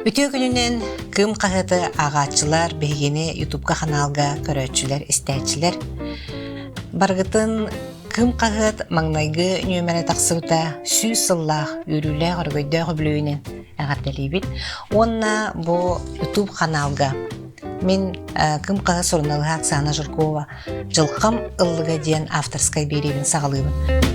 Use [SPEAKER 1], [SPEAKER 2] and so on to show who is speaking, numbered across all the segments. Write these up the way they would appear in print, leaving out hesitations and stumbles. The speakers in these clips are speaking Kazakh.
[SPEAKER 1] Ütü gününün kım qahıtı ağaççılar, beygeni YouTube'ga kanalga köröççüler, istəyçiler. Bargıtın kım qahıt mаңнайгы нөмірі тақсыута сүй сыллах үрілі ғыргөйді ғыблүйінен ағатталибит. Онна бұл YouTube каналга мен кым қahıт сұрыналыға Оксана Жиркова жылқым ыллыға дейін авторскай беребін сағалыбын.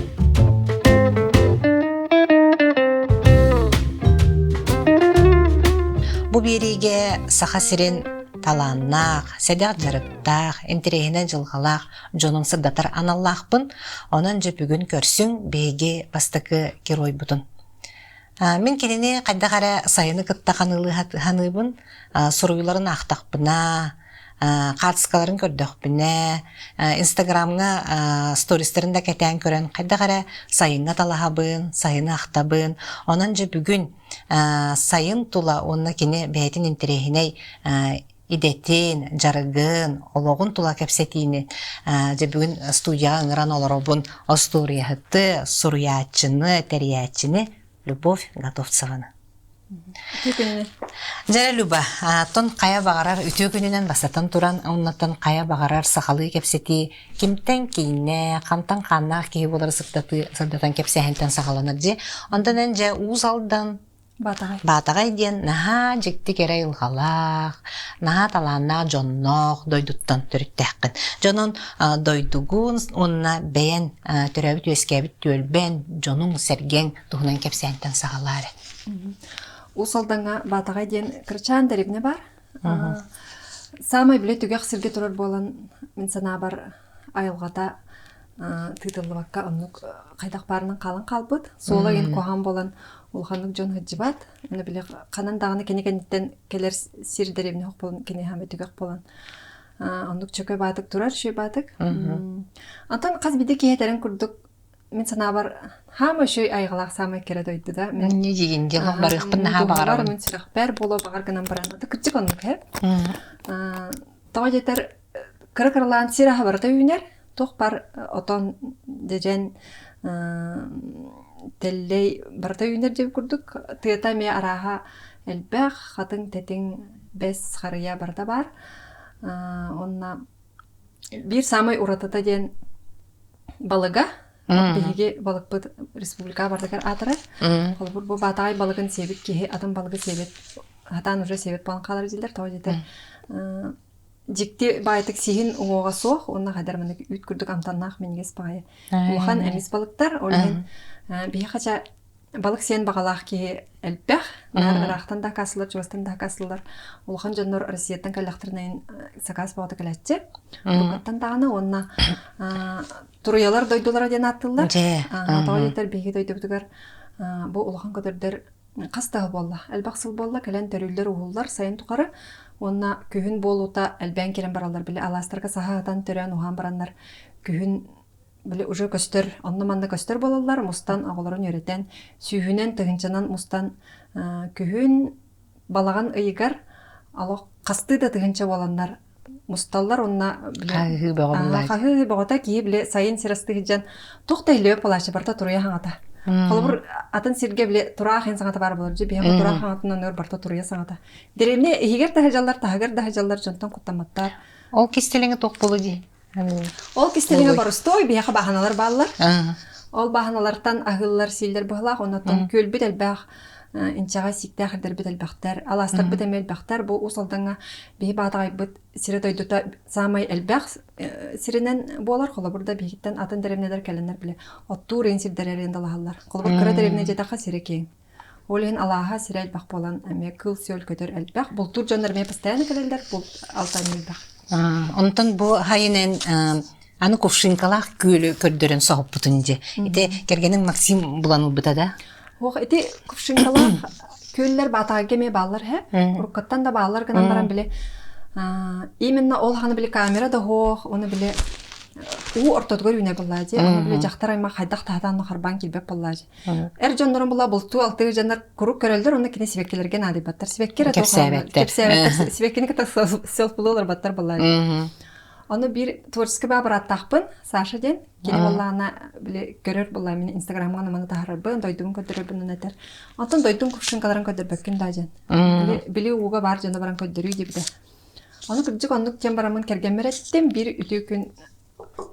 [SPEAKER 1] Бу береге саха сирен таланнақ, сәдәқ жарыттақ, интерегіне жылғалақ, жонын сырдатар аналлақпын, онын жа бүгін көрсің беге бастықы герой бұдын. Мен келіне қайда қара сайыны қытта қанылығаныбын, сұруйларын ақтақпына, қатысқаларын көрдіқпіне, инстаграмға стористерінде кәтән көрін, қайда қара сайынға талағабын, сайыны ақтабын, онын жа бүгін сайын тула онна кене бәйтін интерегіне идетин, жарыгын, ологун тула кәпсетini же бүгін студияға ыңыран оларобын осторияхыты, суруячыны, терячыны Любовь Готовцеваны. Жара Люба, тон қая бағарар үтө күнінен басатан туран, оннаттан қая бағарар сақалы кәпсети, кемтен кейіне, қамтан қаннақ кейі болар сырдатан кәпсехентен сақаланыр же, ондан же уыз алдан Батагай ден наха жекти кере ылгалах, наха талана жоннох дойдуттан төрүттәккин. Жонун дойдугун онна бәйен төрөбүт өскәбит төлбен жонун серген тухунан кепсәнтен сагалары.
[SPEAKER 2] Усалданга батагай ден кырчан деребне бар. Самай биле түгәк сирге турар болан мен сана бар айылгата тытылыбакка оннук кайдак барынын калын калбыт. Сола ген кохан болан улханлык жон хыджыбат. Мына биле канан дагыны кенегенден келер сир деребне хок болан кене хаме түгәк болан. Оннук чөкө батык турар, шөй батык. Антон каз биде кетерен курдук. Мен сана бар хама шөй айгылак самай кере дойду да.
[SPEAKER 1] Мен не деген де барыгын наха багарам.
[SPEAKER 2] Мен сирак бер боло багарганан баран. Кычык оннук хеп. Тага жетер кыркырлан сира хабарда үйнер. Тох бар отон дежен теллей барда үйнер деп күрдік. Тыйта ме араға әлбәқ хатын тетің бес харыя барда бар. Онна бир самай уратата ден балыга. Беге балык бұд республика бардагар атыры. Қолбұр бұл батағай балыгын себет, кеге атын балыгы себет. Хатан уже себет балын қалар зелдер. Тау жетер. Жикти байтык сихин уоға соқ, онна қадар мені үйт күрдік амтаннақ менгес бағайы. Оған әмес балықтар, олген бейі қача балық сен бағалақ ке әлбәқ, рақтан да қасылар, жуастан да қасылар. Олған жонлар Россияттан кәліқтірінайын сақас бағыды кәләтчі. Бұқаттан дағына онна тұруялар дойдулар ден аттылар. Тау етер бейге дойды бұдығар. Бұл олған көдірдер қастағы болла. Әлбақсыл болла, кәлән төрілдер уғылар, сайын тұқары. Онна күхін болута әлбән керен баралар біле аластарға сахатан төрән уған барандар күхін біле уже көстер, онны манна көстер болалар, мұстан ағыларын өретен, сүйінен тұғынчанан мұстан күхін балаған ұйығар, алы қасты да тұғынча боландар. Мұсталлар онна қағы бағыта кейі біле сайын сирасты хиджан тоқтай лөп балашы барта тұруя хаңата. Қолыбыр атын сирге біле тұрақ ең саңата бар болыр же, бейхі тұрақ хаңатынан өр барта тұруя саңата. Деремне егер да жаллар, тағығыр да жаллар жонтан құттаматтар.
[SPEAKER 1] Ол кестеліңі тоқ болу дей?
[SPEAKER 2] Ол кестеліңі бар ұстой, бейхі бағаналар балылар. Ол бағаналардан ағылылар сейлдер бұғылақ, онаттан көл бет әлбәқ, инчаға сикті әқірдер бет әлбәқтер, аластар бет әмел бәқтер, бұл ұсалдаңа бейхі бағдағай бет сире дойдута самай әлбәқ сиренен болар, қолы бұрда бейхіттен атын дәремнедер кәлінер біле. Отту рейн сирдер әрен далағалар. Қолы бұр кірі дәремне жетақа сире кейін. Ол ең алаға сире әлбәқ болан, әме күл сел көтер әлбәқ. Бұл тур жондар ме пастайаны кәлелдер, бұл алтан әлбәқ.
[SPEAKER 1] Онтан бұл хайынен аны ковшинкалақ көлі көрдерін соғып бұтынды. Ете кергенің Максим бұлану бұтада?
[SPEAKER 2] Оқ, ете ковшинкалақ көлілер батаға кеме балар, ұрқаттан да балар гынан баран біле. Именно ол ханы біле камера да хоқ, оны біле у ортодгор үйне боллады, оны біле жақтар айма қайдақ тағдан қарбан келбеп боллады. Әр жондарын болла бұлту алтығы жандар күрік көрелдер, оны кене себеккелерген адибаттар. Себеккер
[SPEAKER 1] кепсәбеттер.
[SPEAKER 2] Себеккені кіта сел бұлылар баттар боллады. Оны бир творческий бабыраттақпын, Саша ден. Келе боллағына біле көрер болла мен Инстаграмға наманы тахарбын, дойдуын көдірібін өнетер. Атын дойдуын күпшінкаларын көдірбөккін да жен. Біле уға бар жаны баран көдірі дебді. Оны күрдік ондық тем барамын керген мереттен бір үті күн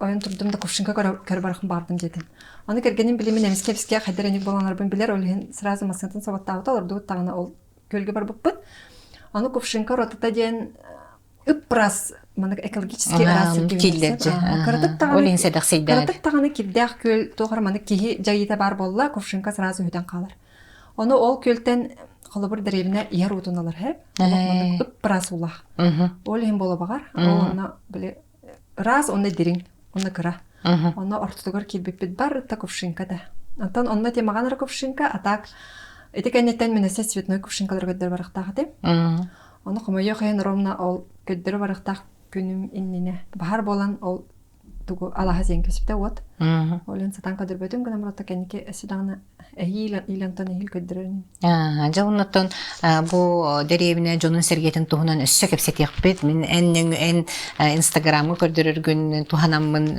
[SPEAKER 2] ойын тұрдым да күпшінка көр барқын бардым дедім. Оны кергенен білемен әміске қайдаренік боланарбын білер, олығын сразу масынтын сабаттауыта, оларды ұттағына ол көлге бар бұқпын. Оны күпшінка ротыта ден үппырас, манық экологический раз
[SPEAKER 1] килдерже. Олин седақ сейдер.
[SPEAKER 2] Кырдык тағаны кирдәк көл тоғыр манық кейі жайыта бар болла, күпшінка сразу үйден қалар. Оны ол көлтен қолыбыр дәребіне ер ұтыналар, үппырас ұлақ. Олин болы бағар, оны біле раз онда дерин, онда кыра. Онда ортотугар килбеппет бар та кувшинка да. Антон онда темаганар кувшинка, а так этикеннеттен менесе цветной кувшинкалар көддер барықтағы деп. Оны қомайы қайын ромна ол көддері барықтақ күнім иннене. Бахар болан ол тугу алаха зен көсіпті от. Олен сатан көддер бөтін күнім ротта кәнеке әсідағына илантан әйіл көддерін.
[SPEAKER 1] Жауыннаттан бұл дәребіне жонын сергетін туғынан өссі кәпсетек бет. Мен ән инстаграмы көрдіріргін туғанамын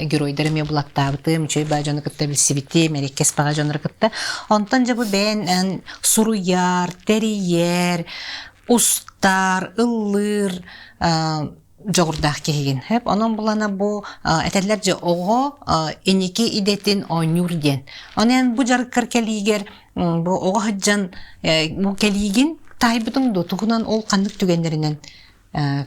[SPEAKER 1] геройдары ме бұлаттабыты, мүчөй ба жоны кітті білсібіті, мерекес баға жоныр кітті. Онтан жабы бән сұруяр, тәрiyер, устар, ыллыр, жоғырдақ кеген. Onun bulana bu etellerce oğu eniki idetин oynuyor den. Onun bu jarıkkar keliger bu oğu hıccan bu keligin taybıdın da tuğunan ol kandık tügenlerinden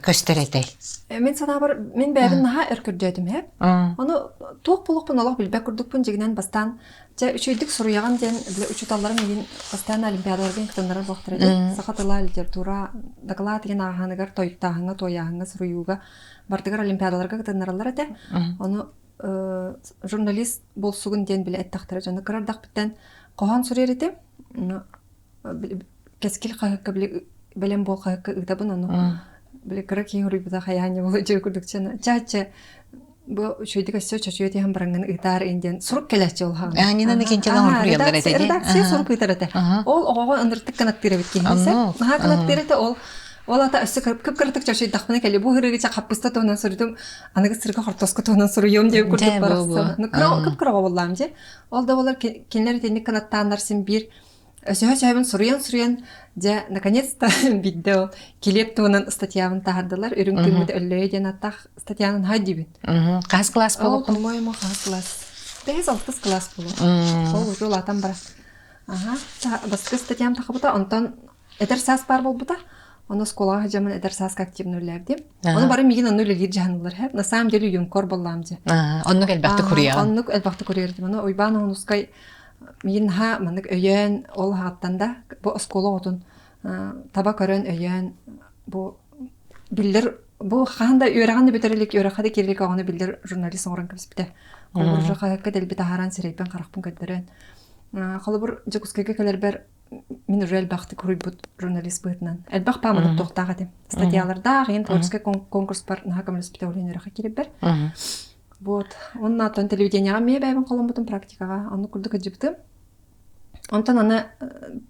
[SPEAKER 1] kösteretey.
[SPEAKER 2] Men sana var, men bäbin naha örkürdödüm hep. Onu toq buluqpun olaq bilbek kurdukpun jiginen bastan ja üçüydük soruyagan den bile üçü tallarım egin bastan olimpiadalarga iqtanlara boqtırdı. Saqatala literatura doklad gen ahaныгар toyuktahыңа toyahыңа suruyuga бардыгар olimpiadalarga iqtanaralar ete. Onu jurnalist bolsugun den bile ettaqtırı. Jonu qırardaq bitten qohan suryer ete. Keskil qaqqa bilem bol qaqqa iqtabın onu. Били кырак юрибда хаяне болу жүргүдүкчүн. Чачы бу шүйдүк өсө чачуйти хам баранган итар инден сурук келечи ол ха.
[SPEAKER 1] Анинан экенчелен курьялдар эте.
[SPEAKER 2] Редакция сурук итар эте. Ол ого ындыртык канаттыра биткенсе. Наха канаттыра эте ол ата өсө кып кыртык чачуй дахмана келе бу хырыгы чакаппыста тонан сурдум. Аныгы сырга хортоско тонан суруйум деп курдук барса. Кып кырага боллам же. Ол да болар кенлер тенник канаттандар син бир Сөйбін сұруян, де, наконец-то, видео, келеп туынан статьявын тағардылар, үрінкімді өллөйден аттақ статьянын хайдебін.
[SPEAKER 1] Қаз класс болу?
[SPEAKER 2] Ол, по-моему, қаз класс. 5-6 класс болу. Ол, жол атан бара. Басқы статьям тақы онтан әдір сас бар бол бұта, оны сколаға жамын әдір сасқа активны өлләрдем. Оны бары меген оны өлелер жағанылар, на самом деле юнкор боллам же.
[SPEAKER 1] Оннық әлбәқті көрияған.
[SPEAKER 2] Оннық әлбәқті көрердім. Оны ойбаны онускай Мен ха мандык өйөн ол хаттанда бу оскола отун таба көрөн өйөн бу билдер бу ханда үйрәгәнде бетерелек үйрәхәдә кирелек аганы билдер журналист орын кебисте. Ул жакка дел бит харан сирейпен каракпын көдөрөн. Халыбыр жакускеге келер бер мин рел бахты күрүп бут журналист бытнан. Әлбәх памын токтага дим. Статьяларда ген творческий конкурс бар нахакам спитаулен үрәхә килеп бер. Вот, он на тон телевиденияга ме бәйбен коломбутун практикага, аны курдук жыптым. Онтан аны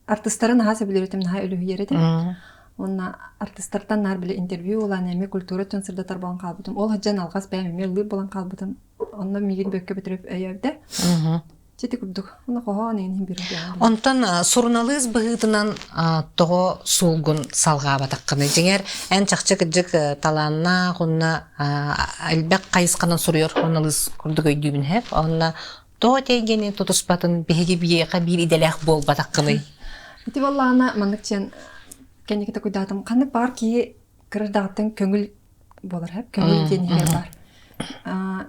[SPEAKER 2] артисттарын наха билеретим, наха өлү еретим. Онна артисттардан нар биле интервью улан эме культура төнсөрдө тарбан калбытым. Ол хаҗан алгас бәйме мелли болан калбытым. Онда миген бөккө битирип өйөбдө. Жети курдук. Оны кохан эген бир.
[SPEAKER 1] Онтан сурналыз быгытынан того сулгун салга батакканы. Жеңер эн чакчык жык таланна гунна албак кайысканан суруyor сурналыз курдук өйдүбүн хеп. Онна то тегени тутуспатын беги бияка бир иделек бол батакканы.
[SPEAKER 2] Ити валлана мандыкчен кенекте куйдатым. Кандык бар ки кырдагатын көңүл болар хеп. Көңүл денеге бар.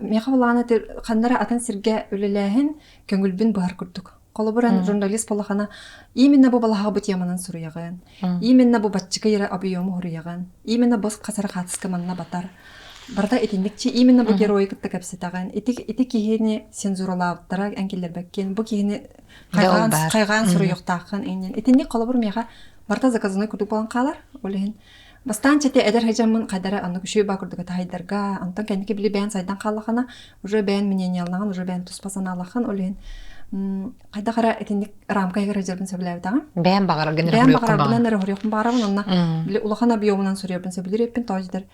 [SPEAKER 2] Мехавланы қандара атын сирге өлеләһин көңілбін бар күрдік. Қолыбыран журналист болахана именно бу балаға бұт яманан сұруяған, именно бу батчыға ері объемы ғұрыяған, именно бос қасар қатысқы манна батар. Барда етіндікче именно бу герой кітті кәпсетаған. Еті кейіне сензуралауыттара әңкелер бәккен, бу кейіне қайған сұруяқтақын әңнен. Етіндік қолыбыр меға барда заказыны күрдік болан қалар, олеген. Бастан чете эдер хажамын кадара аны күшөй бакырдыга тайдарга антан кенеке биле бән сайдан каллахана уже бән мнениялнаган уже бән туспасан алахан олен Кайда кара этинник рамка егер жербин сөбүлөбүт ага.
[SPEAKER 1] Бәм багара генер
[SPEAKER 2] Бәм
[SPEAKER 1] хурык
[SPEAKER 2] багара
[SPEAKER 1] кымбаган.
[SPEAKER 2] белән рөхөрөк барабын онна. Биле улахан объемынан сөрөбүн сөбүлөрөппин тождер.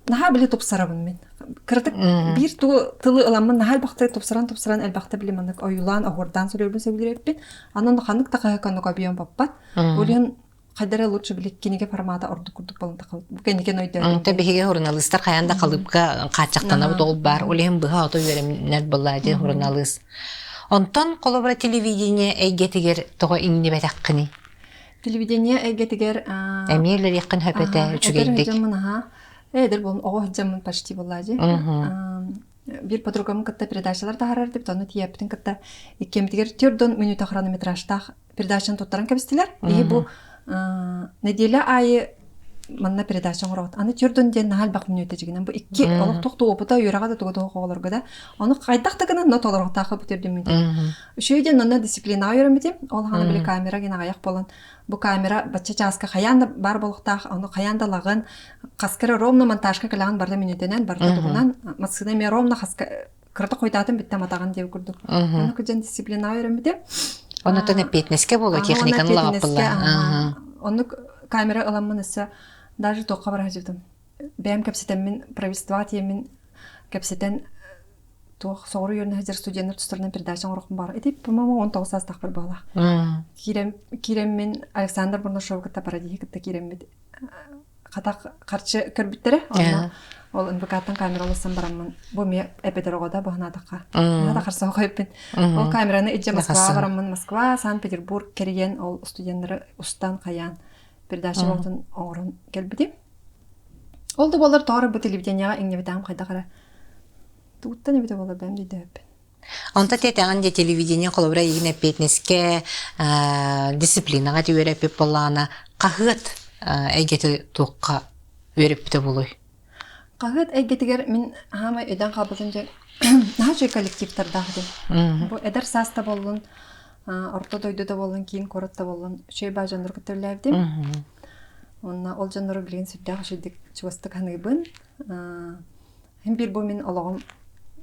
[SPEAKER 2] Наха биле топсарабын мен. Кырдык бир тылы ыламын нахал бакта топсаран элбакта биле мандык оюлан огордан сөрөбүн сөбүлөрөппин. Анан ханнык та канык объем паппат. Олен кайдара лучше биле кинеге формата ордук курдук болон та калып. Бу кинеге нойдо.
[SPEAKER 1] Та биһиге журналисттар хаянда калыпка качактанабы дол бар. Олем быха ото беремнер буллади журналист. Онтон колобра телевидение эйгетигер того иңнебетаккыни.
[SPEAKER 2] Телевидение эйгетигер
[SPEAKER 1] Эмирлер якын хөпөтө үчүгейдик.
[SPEAKER 2] Эдер болон ого жамын почти буллади. Бир подругам кытта передачалар тахарар деп тону тиептин кытта икемтигер төрдөн минута хронометражтах передачаны туттаран кебистилер. И бу неделя айы манна передача горот. Аны төрдөн ден нахал бак минута жигинен бу 2 олук токту опута юрага да тугу коголорго да. Аны кайдактагына нот олорго такы бу төрдөн минута. Шүйден нана дисциплина үйрөмөтем. Ол хана биле камера гена аяк болон. Бу камера бачча часка хаянда бар болуктах, аны хаянда лагын каскара ровно монтажка калаган барда минутенен барда тугунан маскына ме ровно хаска кырта койдатын битте матаган деп көрдүк. Аны күжен дисциплина үйрөмөтем.
[SPEAKER 1] Онотон петнеске болу техниканы лагаппылла.
[SPEAKER 2] Оны камера ыламмынысы даже тоққа бара жібдім. Бәм кәпсетенмен правительство тиемен кәпсетен тоқ соғыры үйеріне хәзір студенттер тұстарынан передачан ұрықым бар. Эти, по-моему, 19 астақ бір бала. Киреммен Александр Бурнашов кітті парадихи кітті киреммен қатақ қарчы көрбіттері. Ол НВК-тан камералысын барамын. Бұл ме әпетер оғада бұғынадыққа. Нада қарса оғайыппен. Ол камераны әдже Москва барамын. Москва, Санкт-Петербург кереген ол студенттері ұстан қаян. Передача болтын оңырын келбіді. Олды болар тоғыры бұл телевиденияға еңнебетағым қайда қара. Туғытта небеті болар бәм дейді өппен.
[SPEAKER 1] Онта тетаған де телевидение қолыбыра егін әппетнеске дисциплинаға де өреппеп болағына қағыт әйгеті тұққа өреппеті болуй.
[SPEAKER 2] Қағыт әйгетігер мен хамай өйден қабылдың же наға жой коллективтардағы дем. Бұл әдір саста болуын орто дойду да болын, кейін коротта болын, шөй ба жаныр күттірләвдім. Онна ол жаныры білген сүрдәғі шөйдік чуастық ханығыбын. Хем бір бұл мен олағым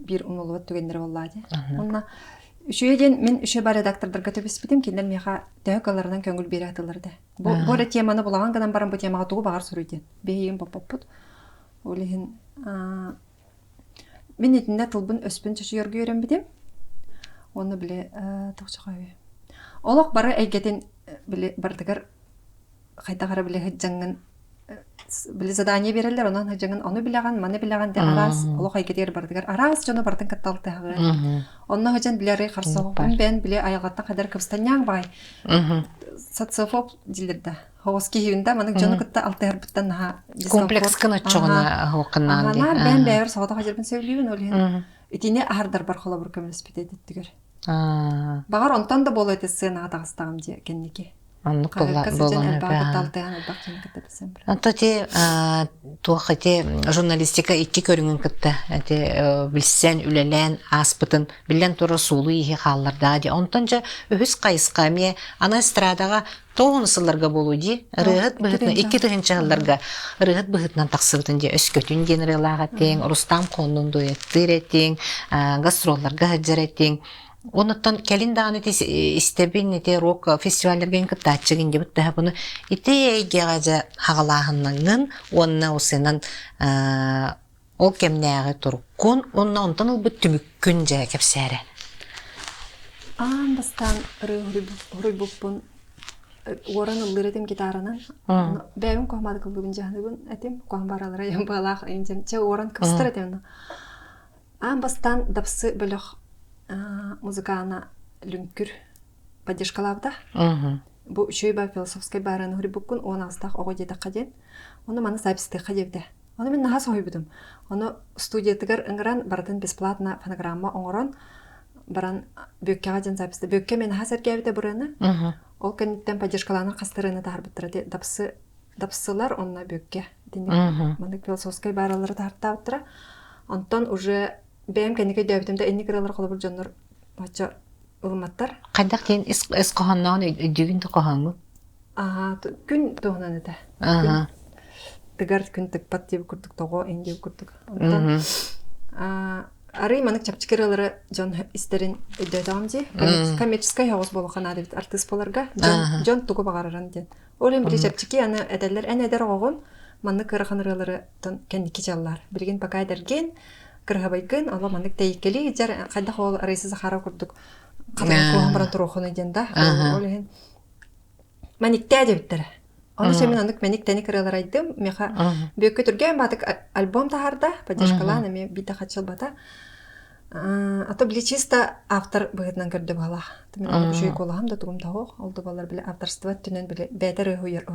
[SPEAKER 2] бір ұнылуат түгендері болады. Онна үшөйден мен үшөй бар редактордарға төбеспедім, кендер меға дәуік көңіл бері атылырды. Бұл теманы бұлаған ғадан барам бұл темаға туғы бағар сүрүйден. Бейгім бап-бап-бұд. Олығын мен етінде тылбын өспін чөші өргі өренбедім. Оны біле тоқчықауы. Олық бары әйгетін біле бардығыр қайтағары біле хыджаңын біле задание берелер, онан хыджаңын оны білеген, маны білеген де арас, олық әйгетер бардығыр. Арас жоны бардың катталты ағы. Онна хыджан білері қарсығы. Бән біле аяғаттан қадар көпстаняң бай. Социофоб дилерді. Хоғыз кейуінде маның жоны кітті алты әрбіттен наға
[SPEAKER 1] комплекс кіні чоғына хоқыннан де.
[SPEAKER 2] Бән бәйір соғыдаға жербін сөйлеуін олығын. Этине ахардар бар холобур көмөлөс битедиттигер. Багар онтон да болот сценаға тагыстагым же кенники.
[SPEAKER 1] Аннык болгон. Антоти туахати журналистика икки көрүнгөн кытта. Эти билсен үлелен аспытын билен туры сулуу ихи халларда ди. Онтон же өз кайыскаме ана эстрадага тоғынысыларға болу ди. Рыгыт быгытны икки тыгынчы халларга рыгыт быгытнан таксыбытын ди. Өскөтүн генералага тең, Рустам Коннун дуэттер тең, гастролларга хаджар тең. Онуттан келин даганы истебин эти рок фестивальдерге кыттачыгын деп та буну итеге гажа хагалахыннан онна усынан ол кемнеге туркун онна онтан бу түмүккүн же кепсере.
[SPEAKER 2] Бастан рыбуппун ораны лыредим гитаранан. Бәйім кохмады кылбыгын жахныбын этим кохмаралара ямбалах инжен че оран кыстыр этим. Бастан дапсы бөлөх музыкана люнкүр поддержкалавда. Бу шөйба философской бараны хрибуккун он астах ого жета каден. Оны мана записты кадевде. Оны мен нахас ойбудум. Оны студиятыгар ыңгыран бардын бесплатно фонограмма оңорон баран бөкке каден записты. Бөкке мен хасер кебде бураны. Ол кенеттен поддержкаланын кастырыны тарбыттыра. Дапсылар онна бөкке. Мана философской баралары тарттабыттыра. Онтон уже бәйім кәнеке дөбітімді әнне кіралар қолы бір жонлар бача ұлматтар.
[SPEAKER 1] Қайдақ кейін әс қоғаннағын өйдігінді қоғанғы?
[SPEAKER 2] Күн тоғынан әді. Тігар күн тікпат деп күрдік тоғы ән деп күрдік. Ары манык чапчыкырылары Джон истерин өйдөтөгөм же. Коммерческий хавус болгон адыбит артист боларга. Джон тугу багараран ден. Олен били чапчыки аны эделер энедер огон. Манны кыраханырылары кендики жаллар. Билген пока дерген кыргабайгын ала манык тейкели жар кайда хол арыйсы захара курдук. Калган куган баран турохуны ден да. Олен маник тәдебиттер. Оны шемен анык маник тәни кырылар айдым. Меха бөккө түрген батык альбом тахарда, поддержкаланы ме бита хачыл бата. А то били чисто автор быгытнан кырды бала. Мен жүй колагам да тугум тагок. Олду балар биле авторство түнен биле бетер хуйер.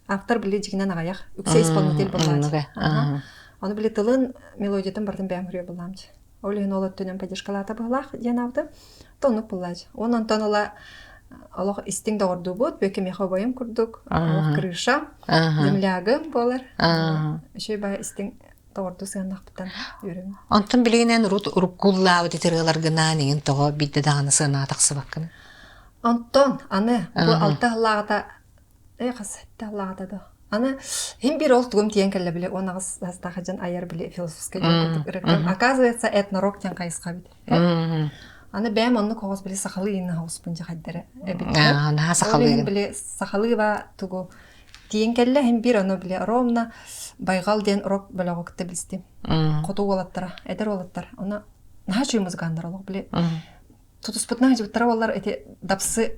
[SPEAKER 2] Автор биле жигинен агаяк. Үксе исполнитель болмады. Аны биле тылын мелодиятын бардым бәм хүрө боламчы. Олен олот түнен поддержкалата балах янавды. Тонук буллаж. Онан тонола Аллах истин дорду бут, беке меха боем курдук. Аллах крыша, землягым болар. Шөй ба истин дорду сыгынак бутан үрүм.
[SPEAKER 1] Онтон билигинен руккулла аудиториялар гына неген того бидде даганы сына таксы баккын.
[SPEAKER 2] Антон, аны бу алталагата касатта лагата да. Аны хим бир ол тугум тиен келе биле, онагыз дастахажан аяр биле философский курдук. Оказывается, этнорок тен кайска бит. Аны бәм онны когос биле сахалы ин хаус пунжа хаддары.
[SPEAKER 1] Ана сахалы
[SPEAKER 2] биле сахалы ва тугу тиен келе хим бир аны биле ровно байгал ден рок белогок тебисти. Коту олаттара, эдер олаттар. Аны нахачу музыкандар олог биле. Тутуспутна жибтара олар эти дапсы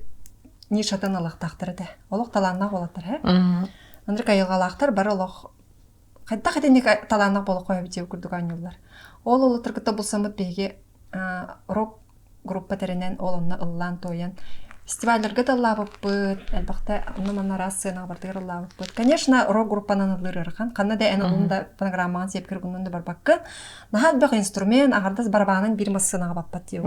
[SPEAKER 2] нишатан алактактыр да. Олог таланна олаттар, ха? Андыр кайылгалактар бар олог. Кайда ник таланна боло коя бите күрдүк анюлар. Ол олаттар кытта булсамыт беге рок группа теренен олонна ыллан тоян фестивальлерге да лабыппыт, әлбәттә аны мана рассына бардыгы лабыппыт. Конечно, рок группанан ылырырхан, кана да әне улында программаан сепкер гуннан да барбакка. Нахат бак инструмент, агардас барбанын бир массына баппат дип.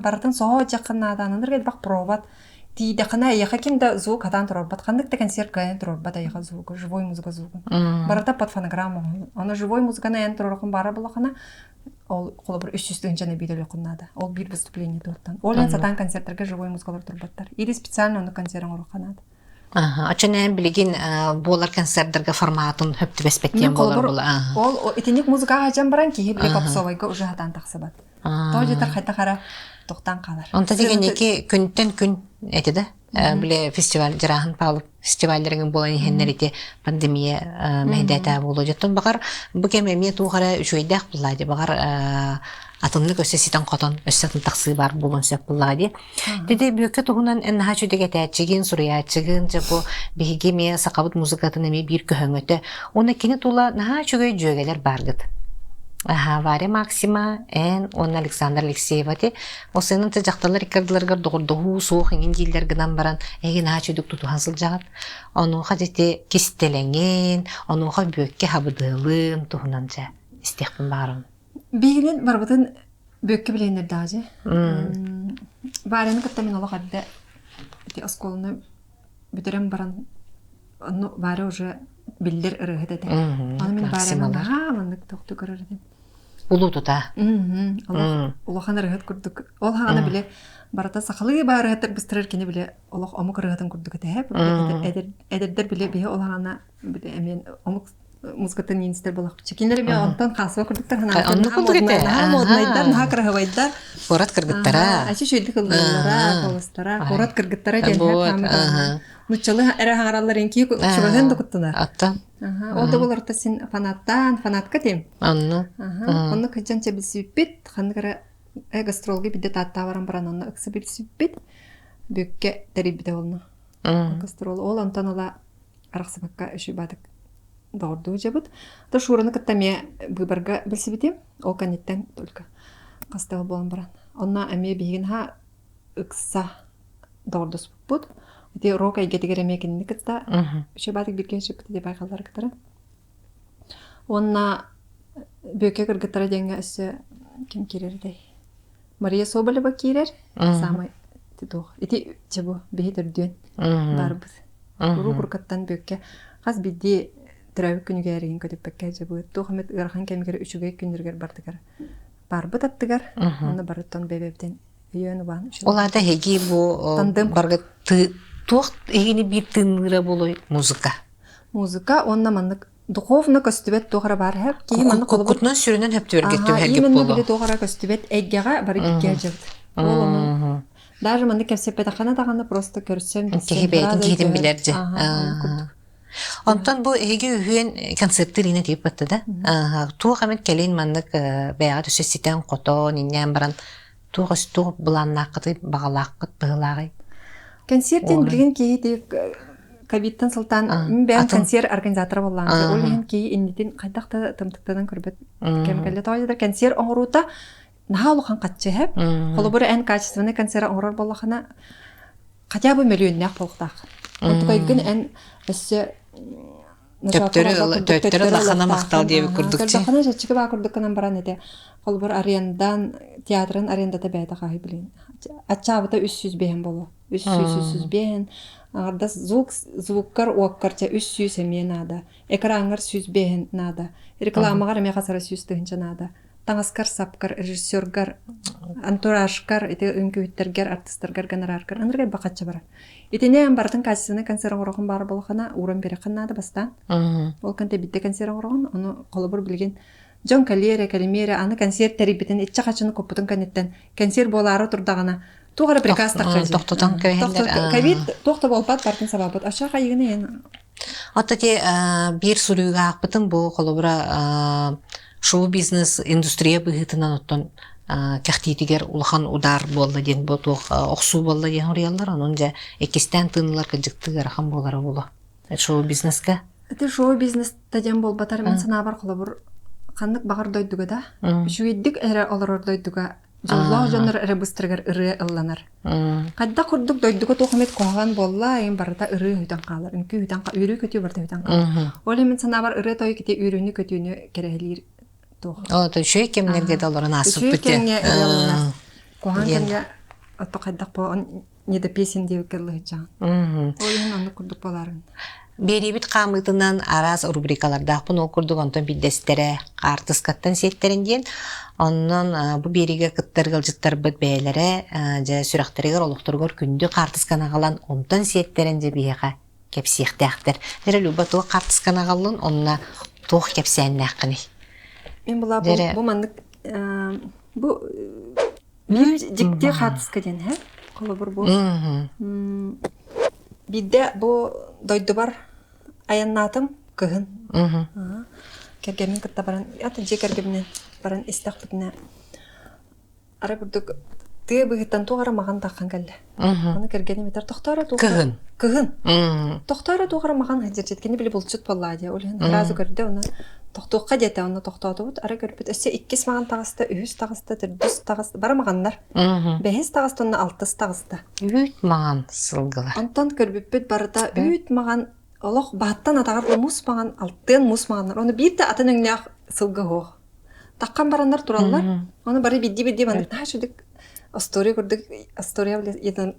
[SPEAKER 2] Бартын соо жакыннадан андырга бак провод. Тиде кана яха кимда звук атан турбат, кандык та концерт гаен турбат яха звук, живой музыка звук. Барата под фонограмму. Аны живой музыканы ән турган бара булахана. Ол коло бир 300 жана видео куннада. Ол бир выступление тоттан. Олен сатан концерттерге живой музыкалар турбаттар. Или специально аны концертын уруханат.
[SPEAKER 1] Ачанен билигин болар концерттерге форматын хөптү беспеткен болар була.
[SPEAKER 2] Ол этиник музыкага жан баран ки биле попсовайга уже хатан таксыбат. Тожитар хайта кара токтан калар.
[SPEAKER 1] Онта деген эки күнтен күн этиде. Биле фестиваль жарахан палып фестивальдерген болан хеннерите пандемия мәйдәтә болу жаттан багар бу кемеме тугара үчөйдәк булады багар атынлык өсеситен котон өсеситен таксы бар булын сөп булады диде бөккө тугунан энха чүдеге тәчиген сурыя чыгын жабу бигеме сакабыт музыкатын эме бир көһөңөтө оны кини тула наха чүгөй жөгелер баргыт. Варя Максима он Александр Алексеева те осының жақталар икардыларга догордогу соох ingen дилдер гынан баран эген ачыдык тутухан сылжагат ону хажете кистеленген ону ха бөккө хабыдылын тухунанча истехпин барын
[SPEAKER 2] бигинен барбытын бөккө биленер дажы бараны каттамин алга хадда ти осколны бүтерем баран ону бары уже билдер ырыгыт эте аны мен бараны мандык токту көрөрдүм
[SPEAKER 1] улутута
[SPEAKER 2] улахан ырыгыт курдук ол хагана биле барата сахалы баратыр быстырыр кини биле олох омук ырыгытын курдук эте эдердер биле бие ол хагана биле мен омук музыкатын инстер болак чекинлер бе онтон касып курдуктар моднайдар нахакырабайдар
[SPEAKER 1] корат кыргыттара
[SPEAKER 2] ачы шөйдүк ыллара колустара корат кыргыттара ден Мучалы эре хаңаралларын ки чугаген докуттунар.
[SPEAKER 1] Атта.
[SPEAKER 2] Ол да буларта син фанатка тем.
[SPEAKER 1] Анны.
[SPEAKER 2] Онны кыжанча билсиппит, хангара гастролге бидде таттаваран баран онны ыксы билсиппит. Бөккө терибде олну. Гастрол ол антанала араксыбакка үшү бадык дорду жабыт. Да шураны кыттаме выборга билсипитим. Ол канеттен только кастал болан баран. Онна эме бигин ха ыкса дордус бут. Эти рока и гетегереме кенникта шебатык биркен шепти деп байкалдар кытары. Онна бөкө кыргыттара денге эсе ким кирердей. Мария Соболева кирер, самый титух. Эти чебу бейдерден барбыз. Уру куркаттан бөкө каз бидди травик күнүгерин көдөппекке жебу. Тухмет гархан кемгер үчүгө күндүргөр бардыгар. Барбы таттыгар. Онда барыттан бебептен үйөнү бан.
[SPEAKER 1] Оларда хеги бу барга тух эгини бир тыныра болой музыка.
[SPEAKER 2] Музыка онна мандык духовно көстүбет тугара бар хэп кийим аны колобур
[SPEAKER 1] Кукутнан сүрүнөн хөптүбергеттүү хергеп
[SPEAKER 2] именно
[SPEAKER 1] болу.
[SPEAKER 2] биле тугара көстүбет эггега бары гикке жыгды. Ол onu даже маны кепсепе тахана таганы просто көрсөм
[SPEAKER 1] Кехебейтин кихитин билерже. Онтон бу эги үһүен концепттирine тип батты да. Туу хамет келин маннык бэга төсөситен кото ниннен баран тугас туг буланнакты багалаккыт быгылагы.
[SPEAKER 2] Концерттен билген кийди Кабиттан Султан мен концерт организаторы боллам. Ол ен кий иннитин кайдакта тымтыктадан көрбөт. Кемкеле тойдер концерт оңрута нахалухан катчы хэп. Колобур эн качественный концерт оңрор боллахана хотя бы миллионнак болуктак. Онтукайгын эн өссө
[SPEAKER 1] Төттөрү лахана мактал деп курдукчу.
[SPEAKER 2] Лахана жачыгы ба курдукканан баран эте. Колобур арендан театрын арендата байда кай билин. Ачабыта 300 бен болу. 300 бен. Арда звуккар уаккарча 300 эме надо. Экранга 100 бен надо. Рекламага эме касара 100 тыгынча надо. Таңаскар сапкар, режиссёргар, антуражкар, эте үңкүттергер, артисттергер, гонораргар, аныргай бакатча бар. Итене бардын качественный концерт орогун бар болгона уран берекан надо бастан. Ол канте битте концерт орогун, аны колобур билген Жон Калере, Калемере, аны концерт терибитен ичча качыны копутун канеттен концерт болары турдагана тугара приказ таккан.
[SPEAKER 1] Токтотон көйһендер.
[SPEAKER 2] Ковид токто болбат бартын сабабыт. Аша кайыгыны ен.
[SPEAKER 1] Оттати бир сурууга акпытын бу колобура шоу-бизнес индустрия быгытынан оттон кахтитигер улахан удар болду ден ботук оксуу болду ден уриялар анын же экистен тыынылар кыжыктыгар хам болары болу. Шоу-бизнеске.
[SPEAKER 2] Эти шоу-бизнес таден болбатар мен санабар колобур каннык багар дойдуга да. Шуйдик эре олорор дойдуга. Жоллоо жонор эре быстыргар ыры ылланар. Кадда курдук дойдуга тохмет коган болла эм барда ыры хүтөн калар. Үнкү хүтөн үйрү көтү барда хүтөн калар. Ол эмен санабар ыры той ките үйрүнү көтүнү керелир.
[SPEAKER 1] О, то шөй кемнерге долларын асып бите.
[SPEAKER 2] Коган кемге ото каддак по не до песен деп келли жан. Ойын аны курдук боларын.
[SPEAKER 1] Берибит камытынан араз рубрикаларда бун окурдук онтон биддестере артыскаттан сеттеринден оннон бу бериге кыттыргыл жыттар бит бээлере же сүрактергер олукторгор күндү картыскана калан онтон сеттеринде бияга кепсиектектер. Дере люба то картыскана калын онна тох кепсеннакыны.
[SPEAKER 2] Мен була бу мандык бу бир жикте картыска ден ха. Колобур бу. Бидде бу дойду бар аяннатым кыгын. Кергемин кытта баран аты же кергемин баран истахпытна. Ара курдук ты быгыттан тугара маган таккан келди. Аны кергени метер токтора тугара. Кыгын. Токтора тугара маган хажыр жеткени биле булчут боллади. Ол разы көрдө аны токтокка жете аны токтотубут. Ара көрбүт эсе 2 маган тагыста, 3 тагыста, 4 тагыста бармагандар. 5 тагыстан 6 тагыста. 3
[SPEAKER 1] маган сылгыла.
[SPEAKER 2] Антон көрбүт барда 3 маган олох баттан атагар мус маган, алтын мус магандар. Аны бирде атын өңнө сылгы хо. Таккан барандар тураллар. Аны бары бидди баны ташыдык. История көрдүк, история биле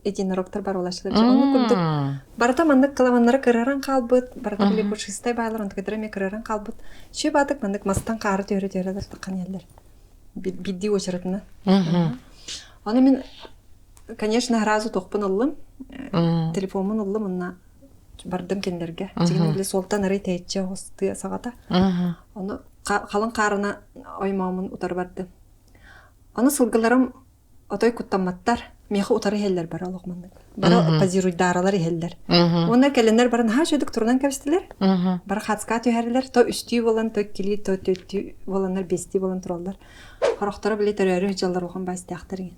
[SPEAKER 2] единороктор бар улаштырып. Аны көрдүк. Барда мандык каламаннары кыраран калбыт, барда биле куршистай байлар, антыкедеме кыраран калбыт. Ши бадык мандык мастан кары төрөдөрдөр таккан элдер. Бидди очаратына. Аны мен конечно разу токпун аллым. Телефонун аллым мына бардым кендерге. Жигин биле солтан ары тейче хосты сагата. Аны калын карына оймамын утар барды. Аны сылгыларым отой куттаматтар, меха утары хеллер бар алыкмандык. Бара позируйдаралар хеллер. Онда келендер барын ха шөдүк турдан кепстилер. Бара хатска төһәрләр, то үстү болан, то кили, то төттү боланнар, бести болан тураллар. Характары биле төрөрү жаллар окун бастыактырган.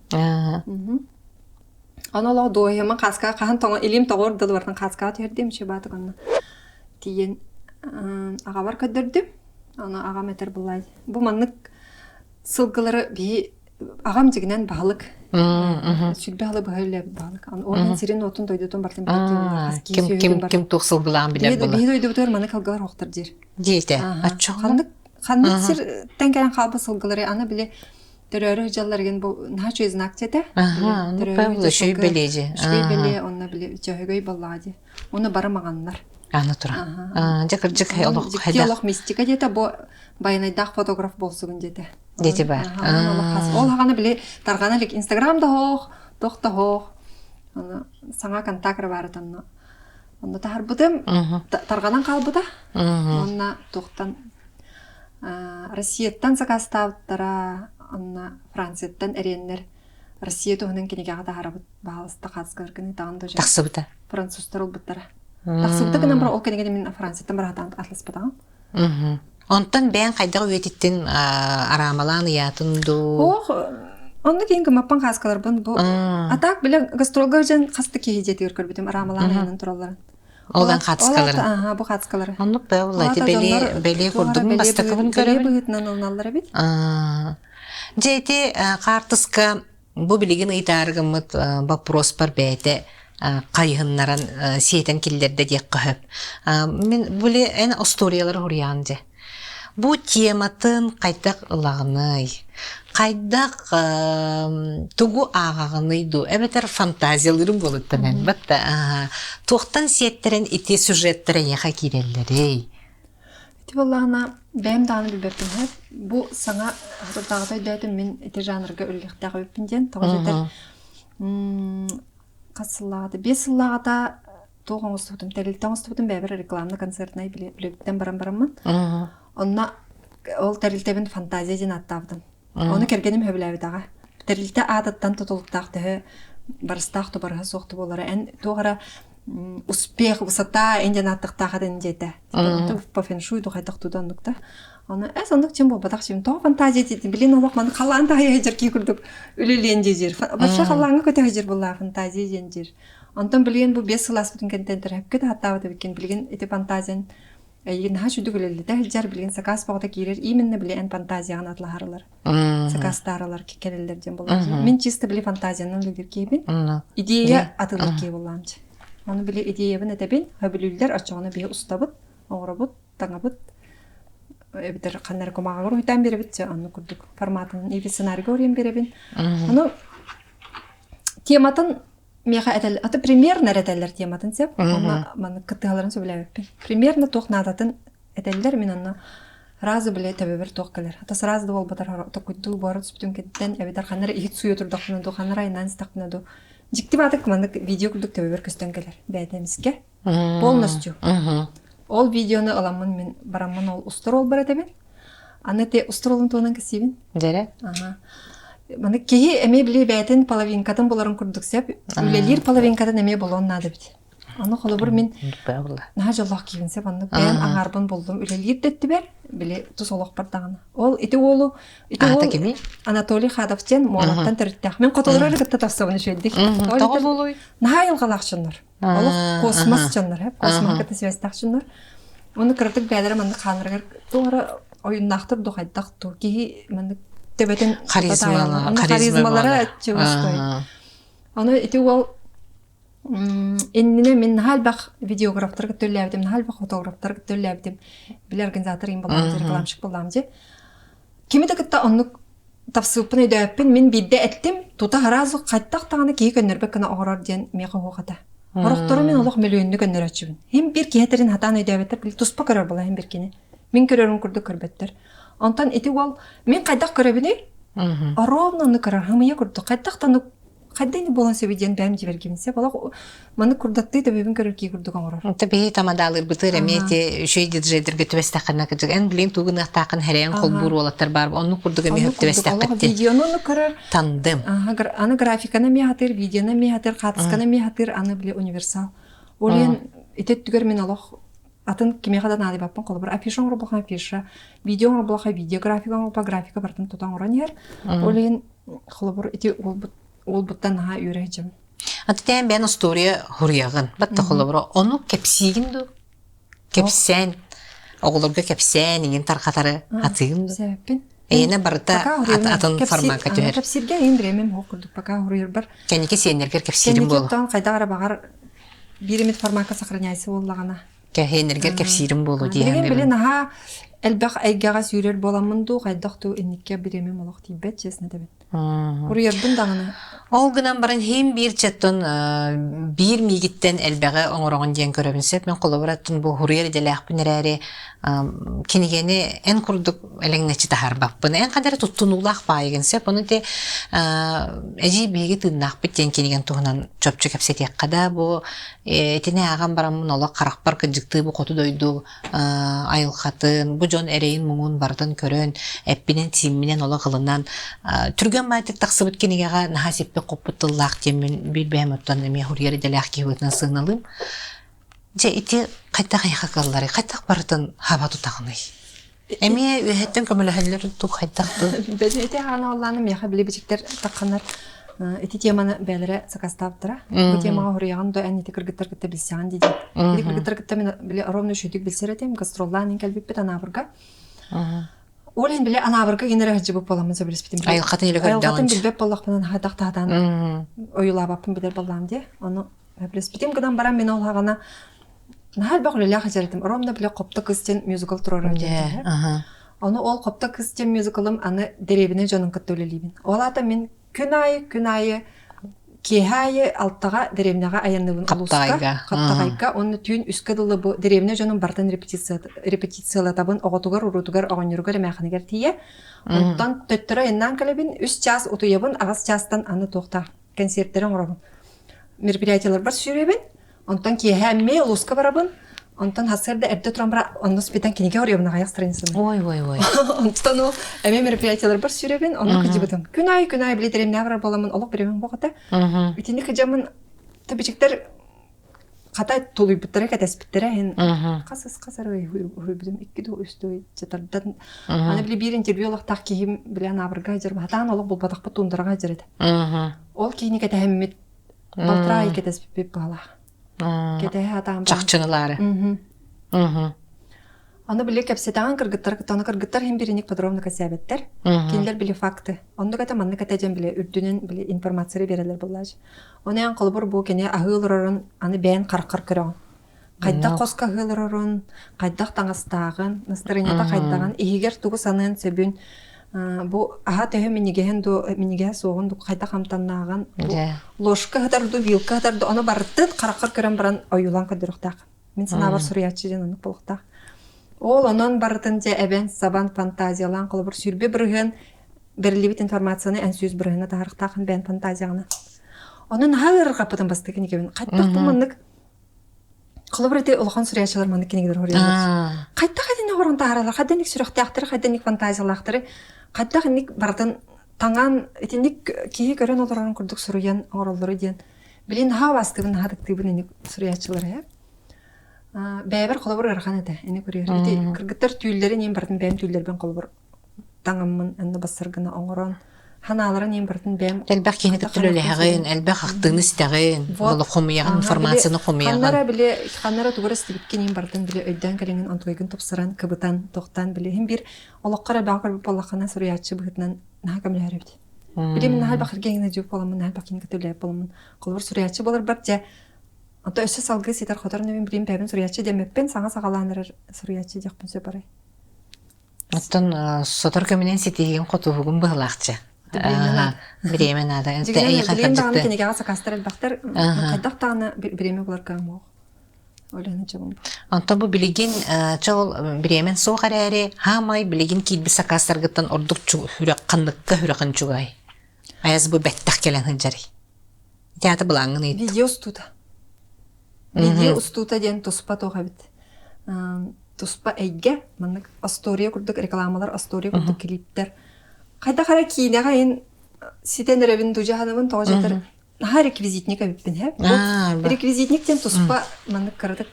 [SPEAKER 2] Аны ла дояма каска кахан тоң илим тогор дыл бартан каска төһәрдем шебаты гана. Тиен ага бар көдөрдүм. Аны ага метер булай. Бу маннык сылгылары би агам жигинен балык. Сүлбалы баале балык. Онун сирен отун дойдотун бартын бирге.
[SPEAKER 1] Ким токсыл булам билер була.
[SPEAKER 2] Би дойдотор маны калгалар октар жер.
[SPEAKER 1] Дейте. Аччо.
[SPEAKER 2] Ханны сир тенгерен калбы сылгылары аны биле төрөрү жалларген бу начо знак жете.
[SPEAKER 1] Төрөрү шөй бележе.
[SPEAKER 2] Шөй беле онна биле жөгөй баллади. Оны барамаганнар.
[SPEAKER 1] Аны тура. Жакыр олох хайда.
[SPEAKER 2] Олох мистика жете бу байнайдак фотограф болсугун жете.
[SPEAKER 1] Дети бар.
[SPEAKER 2] Ол хаганы биле тарганылык Инстаграмда хох, тохта хох. Аны саңа контакт бар атанна. Онда тарбытым, тарганан калбыта. Онна тоқтан Россияттан сакастаабыттара, онна Францияттан эреннер Россия туһунан кинеге харабыт баалыста каскыргыны тагында жа.
[SPEAKER 1] Тахсыбыта.
[SPEAKER 2] Француздар олбуттара. Тахсыбыта гынан бар ол кинеге мен Францияттан бар атан атласпатаган.
[SPEAKER 1] Онтан бән кайдагы үетиттен арамалан ятын ду.
[SPEAKER 2] Ох, онда кийинки маппан каскалар бу. Атак биле гастролга жан касты кийжетир көрбүтүм арамалан янын туралар.
[SPEAKER 1] Олдан катыскалар.
[SPEAKER 2] Ага, бу катыскалар.
[SPEAKER 1] Онны бәулати беле курдум бастакыбын көрөбүн.
[SPEAKER 2] Быгытнан олналар бит.
[SPEAKER 1] Жети картыска бу билигин ыйтаргымыт вопрос бар бәйте кайгыннаран сиетен киллерде дек кыһып. Мен буле эн историялар хурьянже. Бу тематын кайдак ылагыны, кайдак тугу агагыныйду. Эбетер фантазияларым болуп тенен. Батта тоқтан сиеттерен ити сюжеттере яха киреллери.
[SPEAKER 2] Ити боллагына бәм даны билбептим хәп. Бу саңа хатырдагыдай дәтим мен ити жанрга үллектәгә үппинден. Тогы касыллады. 5 сыллада тоғыңыстудым, тәрилтаңыстудым бәбір рекламны концертнай билеттен барам-бараммын. Онна ол тәрилтебін фантазия ден аттавдым. Оны кергенім хөбіләбідағы. Тәрилте адаттан тұтылықтақты, барыстақты барға соқты болары. Ән тоғыра успех, высота, әнден аттықтағыдың жеті. По фэншуйду қайтақтудан нұқта. Оны әс ондық чем бол батақ чем. Тоғы фантазия дедім. Білен олық маны қалан тағы жер кей күрдік. Үлілен жер. Баша қалаңы көте жер болла фантазия ден жер. Онтан білген бұл 5 сылас бүтін кенттен көті аттауды біткен. Білген эти фантазиян еген ха жүдік үлелі. Дәл жар білген сакас бағыда кейрер. Именно білен фантазияған атлахарылар. Сакастарылар кекерелерден болар. Мен чисто біле фантазияның үлдер кейбін. Идея атылыр кей болламчы. Оны біле идеябын әтәбін. Хөбілілдер ачығына бейі ұстабыт, оғырабыт, таңабыт. Эбитер қаннар комаға ұйтан беребіт. Оны күрдік форматын ебі сценарийға өрен беребін. Оны тематын меха әтәл, аты примерно әтәлер тематын сеп. Оны кыттығаларын сөйләбіппен. Примерно тоқнадатын әтәлер мен оны разы біле тәбебір тоқкалар. Ата сразу ол батар тоқуйду барыт сүптен кеттен әбитер қаннар ихит суя тұрдақпынаду, қаннар айнан стақпынаду. Жикти батык маны видео күрдік тәбебір көстен келер. Бәдемізге. Полностью. Ол видеоны аламын мен барамын ол устар ол бар әтәбен. Аны те устар олын туынан кәсейбін.
[SPEAKER 1] Дере?
[SPEAKER 2] Маны кейі әме біле бәйтін половинкатын боларын күрдік сәп, үлелер половинкатын әме болуын нады біт. Аны қолы бір мен наға жолақ кейбін сәп, аны бәйін аңарбын болдым. Үлелер дәтті бәр, біле тұс олық бардағына. Ол, ити олу, Анатолий Хадовчен муалаттан түріттәк. Мен қотолырары күтті тапсауыны шөлдік.
[SPEAKER 1] Тағыл олуй?
[SPEAKER 2] Наға елғалақ шыныр. Олық космос шыныр, космос күтті сөйістәк шыныр. Оны кірдік бәдірім, аны қанырғыр, туғары ойындақтыр, дұқайдақ тұр. Кейі, мәнді төбетін харизмалары әтчі ұстой. Оны ити ол эннине мен нахалбах видеографтар төлләбдем, нахалбах фотографтар төлләбдем. Биле организатор ин болам, рекламчык болам же. Кими да кытта онны тапсыпын өйдөппен мен бидде әттем, тута харазы кайттак таганы кей көннөрбек кына огорор ден мега хогата. Орохтору мен олох миллионны көннөр ачыбын. Хем бир кетерин хатан өйдөбеттер, бил туспа көрөр була хем бир кини. Мен көрөрүн күрдү көрбөттөр. Онтан эти ол мен кайдак көрөбүнү? Ровно көрөр, хамыя күрдү. Кайдактан Қайдайны болан сөбеден бәм жібергенсе, бала маны күрдатты да бөбін көрір кей күрдіг оңырыр.
[SPEAKER 1] Табиғи тамадалыр бұтыр әмете жүйді жайдырғы төбестақына күрдіг. Ән білейін туғын ақтақын әрәйін қол бұр олаттар бар. Оны күрдігі мехіп төбестақ бітті.
[SPEAKER 2] Видеоны оны көрір.
[SPEAKER 1] Тандым.
[SPEAKER 2] Аны графиканы мехатыр, видеоны мехатыр, қатысқаны мехатыр, аны біле универсал. Олен етет түгер мен алақ атын кемеғадан ады баппын қолы бір. Афиша оңыр болған афиша, видео оңыр болған видео, графика оңыр болған графика бартын тұтан ұран ер. Олен қолы бір ол бұттан наға үйрәйчім.
[SPEAKER 1] Атытайын бән история хұрияғын. Батты қолы бұра. Оны кәпсейгін ду. Кәпсән. Оғылырға кәпсән, еңін тарқатары атығын ду.
[SPEAKER 2] Сәбәппен.
[SPEAKER 1] Әйені барыта атын формақа түйер.
[SPEAKER 2] Кәпсерге ең біремен хоқырдық. Бақа хұрайыр бар.
[SPEAKER 1] Кәнеке сенергер кәпсерін болу.
[SPEAKER 2] Кәнеке қайда ара бағар биремет формақа сақырняйсы олағана.
[SPEAKER 1] Кәнергер кәпсерін болу дейін.
[SPEAKER 2] Білен аға әлбәқ әйгеға сүйрер боламын ду, қайдақ ду әнекке біремен олақ дейбет, чесіне дәбет. Уруярдын дагына.
[SPEAKER 1] Ол гынан баран хем бир чаттон бир мигиттен элбеге оңорогон диен көрөбүнсеп мен колобораттын бу хурьер делахпын эрэри кинигени эн курдук элеңнечи тахарбаппын эн кадары туттунулах байыгынсеп оны те эжи биги тыннахпыт диен киниген туһунан чөпчү кепсетиек када бу этине аган барамын ола каракпар кыжыктыы бу коту дойду айылхатын бу жон эрейин муңун бардын көрөн эппинен тиминен ола кылынан түргөн байтык таксыбыт кинигега нахасиппе коппутуллах демен билбем оттан эме хурьер делах кибытна сыгналым же ити кайта кайхакаллары кайта бардын хабату тагыны эме үһеттен көмөлөһөллөр тук кайтакты
[SPEAKER 2] Бәзете хана Алланың яха билебичектер такканнар. Эти теманы бәлере сакастаптыра. Бу темага хурыяган да әнне тикергеттер китте билсәгән диде. Тикергеттер китте мен биле ровно шүтик билсәретем гастролларның калбип бит анабырга. Олен биле анабырга генерал җибеп боламыз билес битим.
[SPEAKER 1] Айыл хатын иле көрдән.
[SPEAKER 2] Айыл хатын билбеп боллак менен хатактадан оюлабапын билер болам ди. Аны билес битим гыдан барам мен алгана. Нахал багылы ля хаҗаретим. Ровно биле копты кыстен мюзикл турар диде. Аны ол копты кыстен мюзиклым аны деребине җанын кыттөлелибин. Олата мен күнайы кехайы алтага деревнага аянныбын улуска каптагайга оны түйін үскө дылы бу деревне жонун бартын репетициялатабын оготугар урутугар огонюругар эмаханигер тие онтан төттөрө эннан калебин 3 час утуябын агас частан аны токта концерттерин оробун мероприятиялар бар сүйребин онтан кехайме улуска барабын онтан хасырда эрде туран бара онны спитан кинеге орёбна гаяк страницаны.
[SPEAKER 1] Ой.
[SPEAKER 2] Онтан ол эме мероприятиялар бар сүйребин, онны кыжыбытым. Күнай билетерем набар боламын, олук беремин богата. Итини кыжамын табичектер катай толуй буттары катаспиттере эн касар уйбудум 2 үстү жатардан. Аны биле бир интервьюлук так кийим биле набарга жер батан олук булбадак бутундарга жерет. Ол кийини катамет балтрай катаспип бала. Кете хатам
[SPEAKER 1] чакчынылары.
[SPEAKER 2] Аны биле кепсетаган кыргыттар хем бириник подробно касабеттер. Киндер биле факты. Онда ката манны ката жем биле үрдүнүн биле информация берелер буллаж. Онан кылбыр бу кене агылырын аны бен каркыр көрөн. Кайда коска агылырын, кайда таңастагын, настроенията кайдаган, игер тугу санын себүн бу ага төһө миниге соғын кайда камтаннаган ложка хатарду вилка хатарду аны бартын каракыр көрөн баран оюлан кадырыктак мен сынабар сурыячы жанын болуктак ол анан бартын же эбен сабан фантазиялан кылып сүрбе бирген берилибит информацияны эн сүз биргене тарыктакын бен фантазияны анын хагыр капытын бастыгын кебин кайттак булмандык кылып рете улхан сурыячылар маны кинегдер хорыялар кайта орон тааралар кайданик сүрөктактыр кайданик фантазиялактыр кайданик бартын таңан этиник кии көрөн олорон курдук суруян оролдору диен билин хавастыбын хадыктыбын сурыячылар бэбер колобур архан эте эни көрөр эти кыргыттар түйүллери нем бартын бэм түйүллербен колобур таңаммын энди басыргына оңорон ханаларын нем бартын бэм
[SPEAKER 1] элбак кини көтөлөлөгөн элбак актыгын истеген болуп хомуяган информацияны хомуяган
[SPEAKER 2] ханнара тугурас тибиткен нем бартын биле өйдөн келеңин антойгун топсыран кыбытан токтан биле хим бир олоккара багыр боллакана суруячы быгытнан нагамларыбыт билем нахал бахыргеңне жуп боламын нахал бакин көтөлөп боламын колобур суруячы болор бар же ото өсө салгы ситар хотор небин билим бэбин суруячы демеппен саңа сагаланыр суруячы жакпын сөбары
[SPEAKER 1] оттон сотор көмүнен ситиген котугун быгылакчы Биреме нада.
[SPEAKER 2] Билем дагы кинеге сакастырып бактар. Кайдактагы биреме булар кам. Ойланы чабым.
[SPEAKER 1] Анта бу билеген чол биремен соохараре хамай билеген кийби сакастыргыттан ордук хүрөк кандыкка хүрөкөн чугай. Аяз бу беттак келен хыжары. Театр булаңын ит.
[SPEAKER 2] Видео устута ден тоспа тогабит. Тоспа эйге мандык астория курдук рекламалар, астория курдук клиптер. Кайда кара кийнега ен ситенеребин дужаханымын тогажатыр. Ха реквизитник абиппин хеп. Реквизитниктен туспа мандык кырдык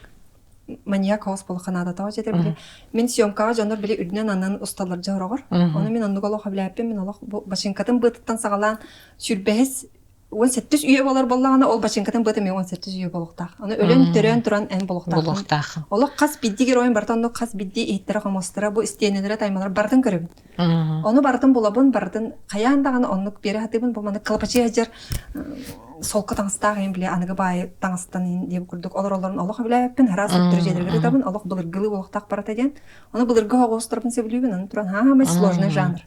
[SPEAKER 2] маньяк хос болханада тогажатыр биле. Мен съемкага жандар биле үрдүнөн анан усталар жарагыр. Аны мен андык алак билеппин мен алак башинкатын бытыттан сагалан сүрбес 17 үйе болар боллагана ол башинкатын быты мен 17 үйе болуктак. Аны өлөн төрөн туран эн болуктак. Олак кас биддигер ойын бартан кас бидди эйттер хамастыра бу истенелер таймалар бардын көрөбүн. Оны бардын булабын бардын каяндаганы оннук бери хатыбын булманы калпачы ажар солка таңстагын биле аныгы бай таңстан деп күрдүк. Олоролорун Аллах билеппин харас өттүрөжелерге табын Аллах былыргылы болуктак барат экен. Аны былыргы хогостырбын себилүүбүн аны туран хамы сложный жанр.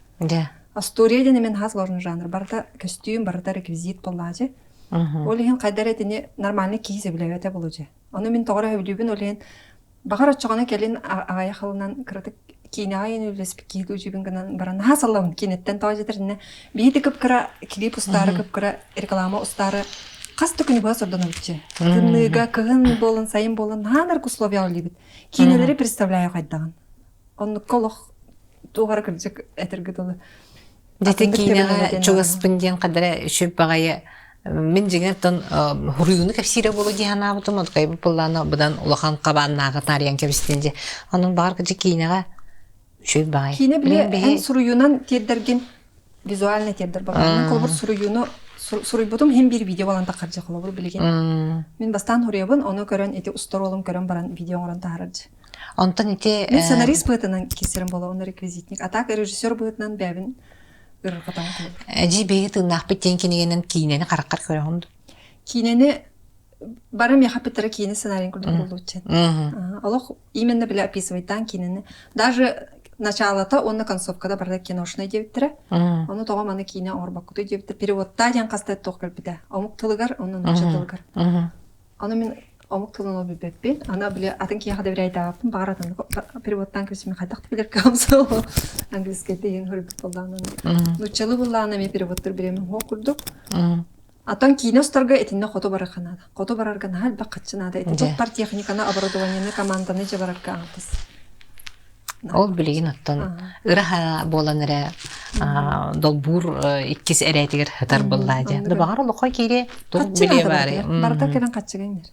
[SPEAKER 2] Астория мен хас лорын жанр. Барда костюм, барда реквизит боллажы. Олеген кайдар этини нормальный кийсе билебете болужу. Аны мен тогора хөбүлүбүн олеген багар очогона келин агая халынан кырдык кинайын үлеспи кийду жибин гынан баран хасалам кинеттен тоо жетерне бийди кыпкыра клип устары кыпкыра реклама устары касты күнү бас ордон өтчү. Тыныга кыгын болон сайын болон ханар условия олибит. Кинелери представляю кайдаган. Он колох тугара кыржык этирге долу.
[SPEAKER 1] Дете кинега чугаспынден кадара шөп багая мен жигертон хуруюну кепсире болу дихана бутум откай буллана будан улахан кабаннага тариян кепстенде. Анын багар кыжы кинега шөп багай.
[SPEAKER 2] Кине биле эн суруюнан тердерген визуальный тердер баган. Колбур суруюну суруйбутум hem bir video балан такаржы колбур билген. Мен бастан хуруябын, оны көрөн эти усторолум көрөн баран видео орон таарыжы.
[SPEAKER 1] Онтон ите
[SPEAKER 2] мен сценарист бытынан кесерим боло, оны реквизитник. А так режиссер бытынан бәбин ыргатан кылып.
[SPEAKER 1] Жи беги тынак биттен кинегенен кинени караккар көрөм.
[SPEAKER 2] Кинени барым я хапитера кине сценарий курдук болучу. Алох именно биле описывайдан кинени. Даже началата, он на концовкада барда киношный девиттер. Оны тога маны кине орбакуты девиттер. Переводта ден кастет тохкал биде. Омук тылыгар, оны ноча тылыгар. Аны мен омук тылын оби беппин. Ана биле атын кия хада бирай даваппын. Багаратан переводтан кірсі мен қайтақты білер камсы. Английский деген хүрбіт болдағынан. Нучалы болдағына мен переводтар біремен хо курдук. Атан кине старга этинне хото бараканада. Хото барарган хал бақытчынада. Этин пар техниканы оборудованияны команданы же баракка аңтыз.
[SPEAKER 1] Ол билеген оттон ыраха боланыра долбур иккис эретигер хатар боллади. Да багар лохой кире тур биле бары.
[SPEAKER 2] Барда келен качыгайнер.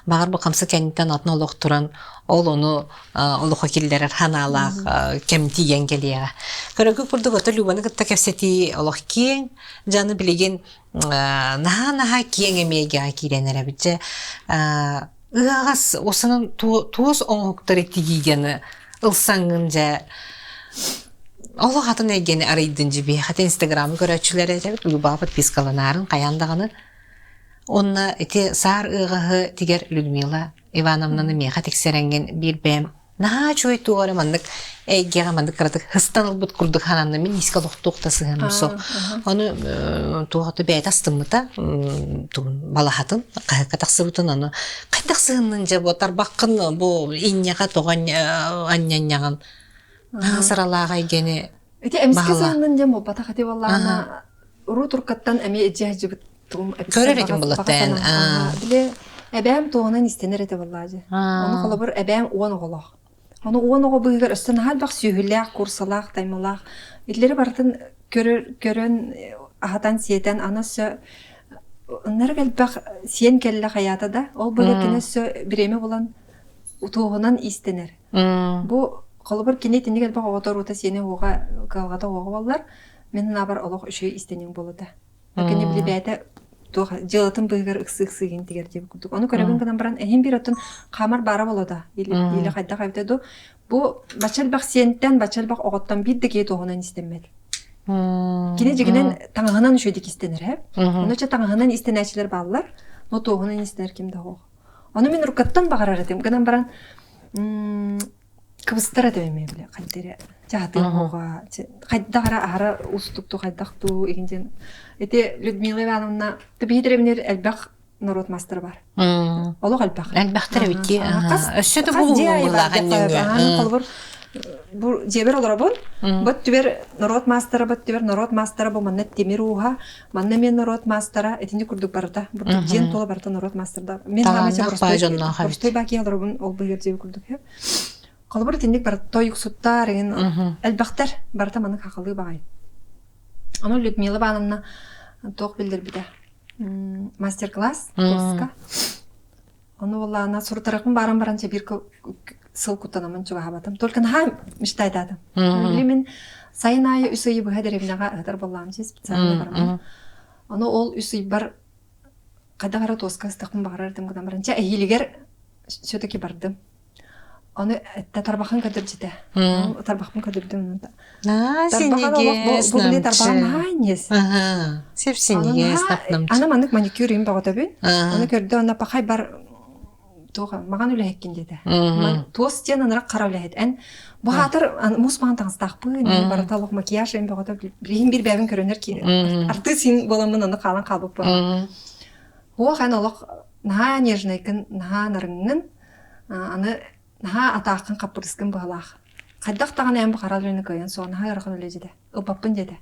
[SPEAKER 1] Багар бу камсы кенттен атна лох туран ол ону лохой киллер ханалак кемти янгелия. Көрөгө курдук ото любаны кытта кепсети лох киң жаны билеген наха киң эмеге киренере биче ыгас осунун туус оңоктор тигигени ылсаңынжа Олох атын эгени арайдынжы бе хата инстаграмы көрөчүлөр этеп уба подпискаланарын каяндаганы онна эти сар ыгы тигер Людмила Ивановнаны меха тексеренген бир бем на чой тугары мандык эгега мандык кырдык хыстанылбыт курдук хананны мен искалык токтасыган со аны тугаты бейт астымыта тугун балахатын катаксыбытын аны кайтаксыгыннынжа бу тарбаккын бу инняга тоган аннянняган саралага игени
[SPEAKER 2] эти эмскесанын же мопата хати баллана уру туркаттан эми эжежибит тугум
[SPEAKER 1] көрөрөкүн булаттан
[SPEAKER 2] биле эбем тугунан истенер эте баллажы аны колобур эбем уон оголох аны уон ого быгыр өстөн халбак сүйүллак курсалак таймалак итлери бартын көрөн ахатан сиетен анасы нергалбак сиен келле хаята да ол быгыр кинесө биреме болан тугунан истенер бу колобур кинетин гелбак оторута сиени ога калгата ого баллар мен набар олох үшө истенең болуда кене биле бәте жылатын быгыр ыксы-ыксыгин тигер деп күтүк. Оны көрөгөн гынан баран эхин бир отун камар бара болода. Или кайда кайда бу бачалбак сиенттен бачалбак оготтон бир деге тогунан истемет. Кине жигинен таңагынан үшөдик истенер, Онуча таңагынан истенечилер баллар, но тогунан истенер кимде ог. Оны мен рукаттан багарар этим. Гынан баран кыбыстыра деме биле кайдере. Жаты ога. Кайдагара ара устукту кайдакту игинжен. Эти Людмила Ивановна тибидеревнер элбак народ мастер бар. Олог элбак.
[SPEAKER 1] Элбактар бити. Өссөтө булган
[SPEAKER 2] колбур бу жебер олорабын. Бот тибер народ мастера, бот тибер народ мастера бу маннет темируха, манне мен народ мастера этинде курдук барда. Бу жен тола барда народ мастерда. Мен хамача просто баки олорабын ол быгыр жебер курдук. Колбур тиндик бар тоюк суттар ген элбактар барда маны хакылы багай. Аны Людмила Ивановна тох билдер биде. Мастер-класс тоска. Аны валла ана суртаракын баран-баранча бир ссылкутанамын чуга хабатым. Только на мечтайдадым. Мен сайын айы үсөйү быга деревнага атар баллам специально барам. Аны ол үсөй бар кайдагара тоска стакын багарардым гынан баранча эхилигер все-таки бардым. Аны тарбахан кадыр жите. Тарбахын кадырдым.
[SPEAKER 1] Сенеге
[SPEAKER 2] Бу тарбахан хайнес.
[SPEAKER 1] Сеп сенеге стапнам.
[SPEAKER 2] Ана манык маникюр им багата бин. Аны көрдө ана пахай бар Тоға маған үләһеккен деді. Туос тен анырак кара үләһет. Эн бу хатыр мус ман таңстакпы, не бараталык макияж эм богота бирин бир бәбин көрөнөр ки. Арты син боламын аны калан калып бар. О хан олок наха нежнайкын, наха нарыңнын, аны наха атакын капырыскын балах. Кайдак таган эм каралыны көйөн сон наха яргын үле деді. Упаппын деді.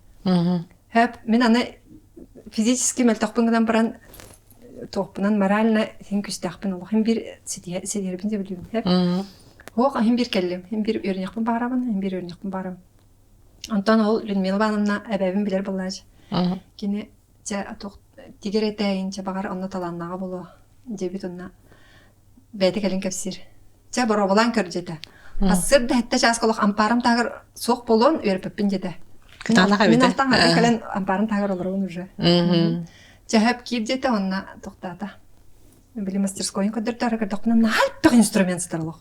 [SPEAKER 2] Хәп мен аны физически мелтакпын баран тоқпынан морально сен күстәқпін ол. Хем бір седербін де білуім. Оқ, хем бір кәлім. Хем бір өрнеқпін барамын, хем бір өрнеқпін барам. Антон ол Людмила банымна әбәбін білер боллаж. Кені тегер әтәйін бағар онна таланнаға болу. Дебет онна бәді кәлін кәпсір. Бұру болан көр деді. Асыр да әтті жас қолық ампарым тағыр соқ болуын өрпіппін деді. Мен алтан ғады кәлін ампарым тағыр олыруын уже. Жахап кип дете онна тоқтата. Били мастерскойын көдірді ары көрдіқпына нәлпіқ инструмент сытарлық.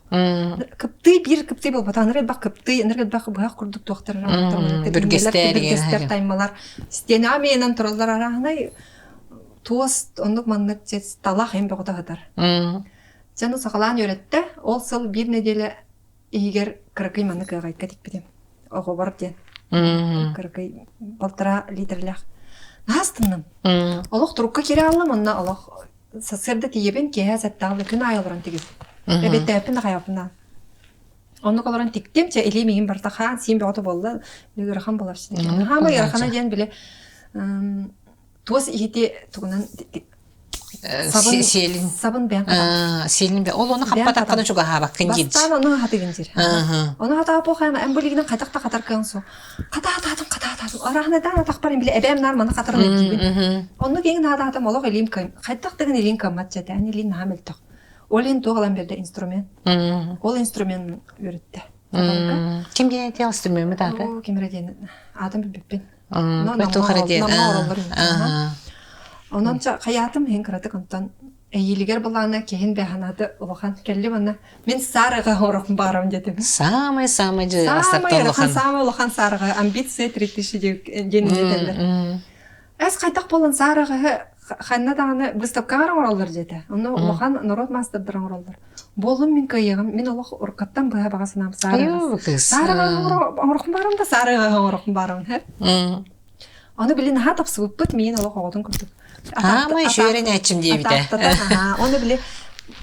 [SPEAKER 2] Кыпты бол батаныр бақ кыпты, энергет бақ бұғақ күрдік тоқтыр. Бүргестер таймалар. Стені аменен тұралар арағынай туост ондық маннық жет талақ ең бұғыда ғадар. Жаны сақалан өретті, ол сыл бір неделі егер кіргей маннық ғайтқа текпедем. Оғы бар ден. Кіргей балтыра литрлях. Астынным. Олық тұрыққа кере алым, онна олық сасырды тиебен кеге зәттағылы күн айылырын тегіз. Әбетті әпін ғайапынан. Оны қолырын тектем, че елей меген барта қан, сен бәғыты болды, үлгіріқан боларсын. Хама ерақана ден біле туыз ете тұғынан сабын бән қапан.
[SPEAKER 1] Селін бән. Ол оны қаппат аққаны жүгі ғабақ кінден.
[SPEAKER 2] Бастан оны ғаты кіндер. Оны ғата апыл қайма әмбөлігінен қайтақта қатар күйін со. Қата-атадым. Арағынадан атақ барым біле әбәм нарманы қатырын өткейбін. Оны кейін ададым олық елім көйім. Қайтақтығын елін көмат жады. Әне елін ғам әлтіқ. Ол ең тоғылан берді инструмент. Ол инструментін өрітті.
[SPEAKER 1] Кем ден әте инструменті дады?
[SPEAKER 2] Кемереден. Адам білбеппен. Онан қаятым ең қыратық онтан әйелігер болағына кейін бәғанады ұлыған кәлі бана мен сарыға орықын барам дедім.
[SPEAKER 1] Самый жы астақты ұлыған.
[SPEAKER 2] Самый ұлыған сарыға амбиция 3000 дені деділер. Әз қайтақ болын сарыға қанна дағаны выставкаға оралдар деді. Оны ұлыған народ мастырдырын оралдар. Болым мен көйеғім, мен ұлық ұрқаттан бұға бағасынам сарыға. Сарыға орықын барам да сарыға орықын барам. Оны білін ға тапсы бұппыт мен ұлық оғылдың күрдік.
[SPEAKER 1] Май шөйрен әтчім дейбі де.
[SPEAKER 2] Оны білі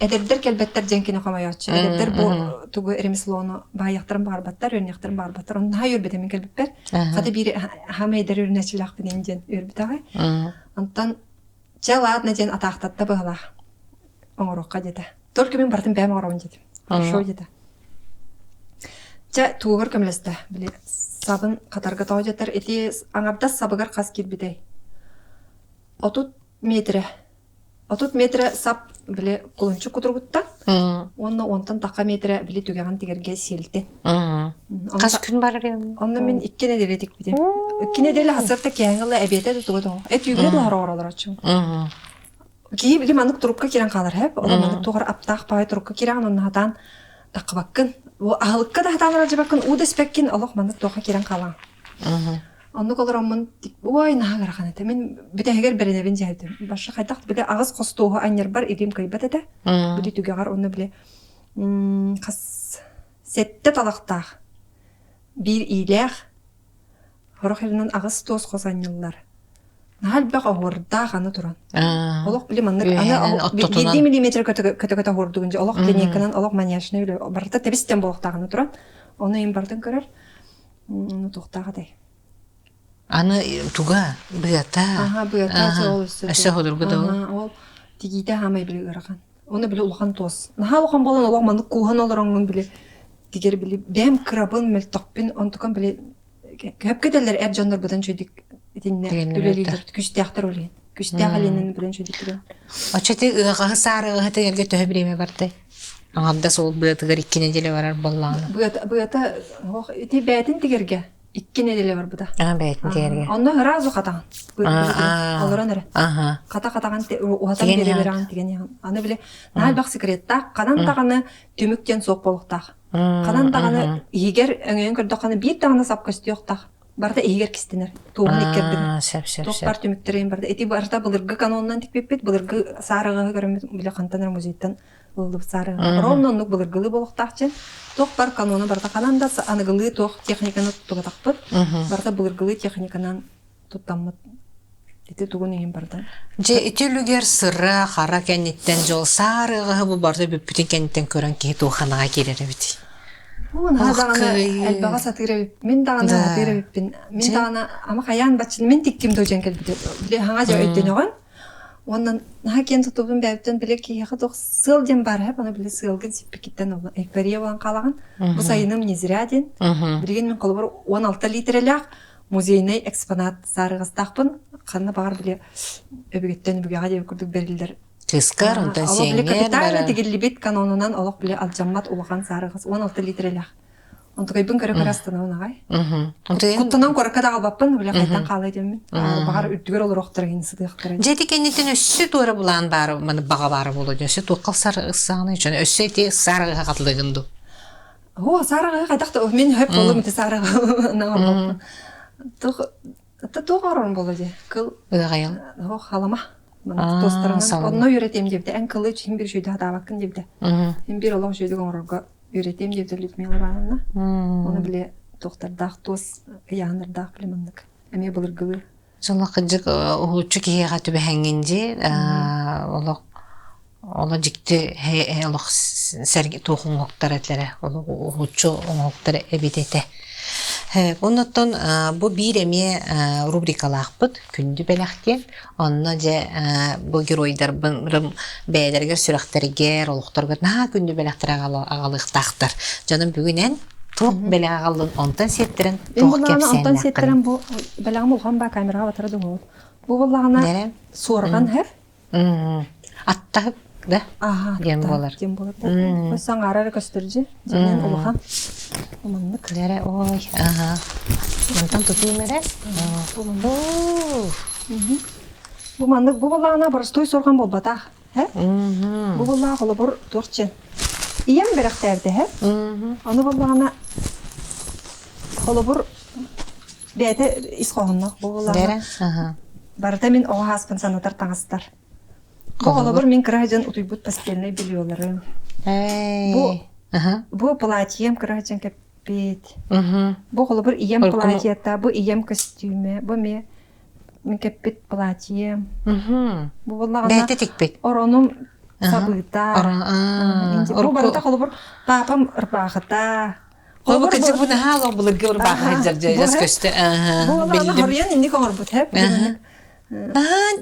[SPEAKER 2] әдердер кәлбеттер жәнкені қамай атшы. Әдердер бұл түгі ремеслоны байяқтырын бағарбаттар, өрнеқтырын бағарбаттар. Оны ға өрбеті мен кәлбеттер. Қады бір хама әдер өрнәчілі ақпын енден өрбеті ағай. Онтан жалад нәден атақтатта бұғылақ. Оңырыққа деді. Только мен бартын бәм оғырауын деді. Шо деді. Жа туғыр көмілесті. Білі сабын қатарға тау жетер. Эти аңарда сабығар қас келбедей. 30 метрі сап біле құлыншы құтырғытта. Онна онтан тақа метрі біле түгеған тегерге селді.
[SPEAKER 1] Қас күн барыр ем?
[SPEAKER 2] Онна мен 2 неделе тек бедем. 2 неделе хасырта кәңілі әбеті тұтығы тұғы. Әт үйге тұлары оралар атшым. Кейі біле манық тұрыққа керен қалар әп. Ола манық тұғыр аптақ пағай тұрыққа керен онна хатан тақы баққын. Ағылыққа да хатан арачы баққын. Уды спәккен олық манық тұға керен қалан. Онны колор омын ой нагар ханата мен бүтәгәр беренебен җәйдем. Башы кайтак биле агыз костуга аннер бар идем кайбат әтә. Биле түгәгәр онны биле кас сетте талакта. Бир иләх хорохернан агыз тоз козаннылар. Нахал бак авырда ганы туран. Олық биле маннар аны 7 мм көтөгөтө хордугунча олық денекенен олық маньяшны биле барда тебистен болуктаганы туран. Оны ин бардын көрөр. Оны токтагыдай.
[SPEAKER 1] Аны туга бұята.
[SPEAKER 2] Бұята ол өсі.
[SPEAKER 1] Әсі hodыр бұда ол.
[SPEAKER 2] Ол тегейді хамай біле ұраған. Оны біле ұлған тоз. Наға ұлған болын ұлған маңды қуған олыраңын біле. Дегер біле бәм крабын мәлтақпен онтықан біле көп кеделер әр жандар бұдан жөдік. Күштіяқтар олген. Күштіяқ әленін бұдан жөдік білен.
[SPEAKER 1] Очеті ұғағы сары ұғаты елге төхі біреме барды. Аңабда сол бұятығыр 2 неделе барар боллағаны.
[SPEAKER 2] Бұята бәйтін тегерге. 2 неделе бар бұда.
[SPEAKER 1] Бәйтін тегерге.
[SPEAKER 2] Онда ғыразу қатаған. Олыран әрі. Қата-қатаған ұғатан бере-бераған деген еған. Аны біле, нәл бақ секреттақ, қанан тағаны төміктен соқ болықтақ. Қанан тағаны егер өңен көрдіқаны бір тағаны сап көсті оқтақ. Барда егер кістенер. Туғын екердің. Тоқ бар төміктерейін барда. Әті барда бұлырғы канонынан текпеппет, бұлырғы сарығы көрімет біле қантаныр музейттен Олды сарыга. Ровно нук былыргылы болуктакчы. Тох бар каноны барда кананда аныгылы тох техниканы тугатакпыт. Барда былыргылы техниканан туттаммыт. Эти тугун ийин барда.
[SPEAKER 1] Же итүлүгер сырра хара кенниттен жол сарыгы бу барда бүппүтүн кенниттен көрөн ки туханага келер бит.
[SPEAKER 2] Уун хадагана элбага сатырып, мен дагана сатырыппин. Мен дагана ама каян бачын мен тикким дожен келбит. Биле ханга жа өйттөнөгөн. Ондан хакен тутубун бәптен биле ки хаток сылден бар хеп, аны биле сылгын сиппикиттен ол экперия болан калаган. Бу сайыным не зря ден. Билген мен колбор 16 литрелак музейный экспонат сарыгыстакпын. Канна багар биле өбөгөттөн бүгага деп күрдүк берилдер.
[SPEAKER 1] Кыскар онтан сеңер
[SPEAKER 2] Капитально тигиллибит канонунан олох биле алжаммат улган сарыгыз 16 литрелак. Онтогай бун көрө карастана онагай. Куттунан корка да албаппын, биле кайтан калай демин. Багар үттүгөр олор октурган сыдыктыр.
[SPEAKER 1] Жети кенниттен өссү тура булан бары, мына бага бары болот. Өссү тукал сарыгысаны үчүн өссү ти сарыга катлыгынды.
[SPEAKER 2] О, сарыга кайдакта мен хөп болом те сарыга нагам. Тугорон болоди. Кыл
[SPEAKER 1] ыгаял.
[SPEAKER 2] О, халама. Мына достарынан онно үйрөтем депти. Эн кылы чим бир жүйдө хадабакын депти. Мен бир олох жүйдө оңорго үйрөтем депти Людмила Ивановна. Оны биле токтардак тос яндырдак билемендик. Эме былыргылы.
[SPEAKER 1] Жолла кыжык уучу киега түбэхэнгинди олох жикти олох серги тухуңоктар этлере олох уучу оңоктар эбитете. Оннотон бу бир эме рубрикалаакпыт күндү белахтен онно же бу геройдар бырым бээлерге сүрактергер олохторго күндү белахтар агалыктактар жаным бүгүнен тук белагалын онтан сеттерин тук кепсен
[SPEAKER 2] онтан сеттерин бу белагым улган ба камерага батырды бу булагына сорган хеп
[SPEAKER 1] атта да ген болар
[SPEAKER 2] койсаң арары көстөржү женен улган Уманнык.
[SPEAKER 1] Лере, ой, Онтан тутуйм эре?
[SPEAKER 2] Бу мандык бу балана борстой сорган болбата. Бу балана коло бор торчен. Ием беректерди, Аны балана коло бор бете исхонно бу балана. Барда мен ого хаспын санатар таңастар. Бу коло бор мен кражен утуйбут постельный бельёлары. Бу платьем кражен кепет. Бу коло бор ием платьета, бу ием костюме, бу мен кепет платье. Бу балана
[SPEAKER 1] бете тикпет.
[SPEAKER 2] Оронум сабыта. Бу барда коло бор папам ырбагыта.
[SPEAKER 1] Коло кыжы бу нахало булыгы ырбагы жаржа көстө.
[SPEAKER 2] Бу балана хорьян инди коңорбут хеп.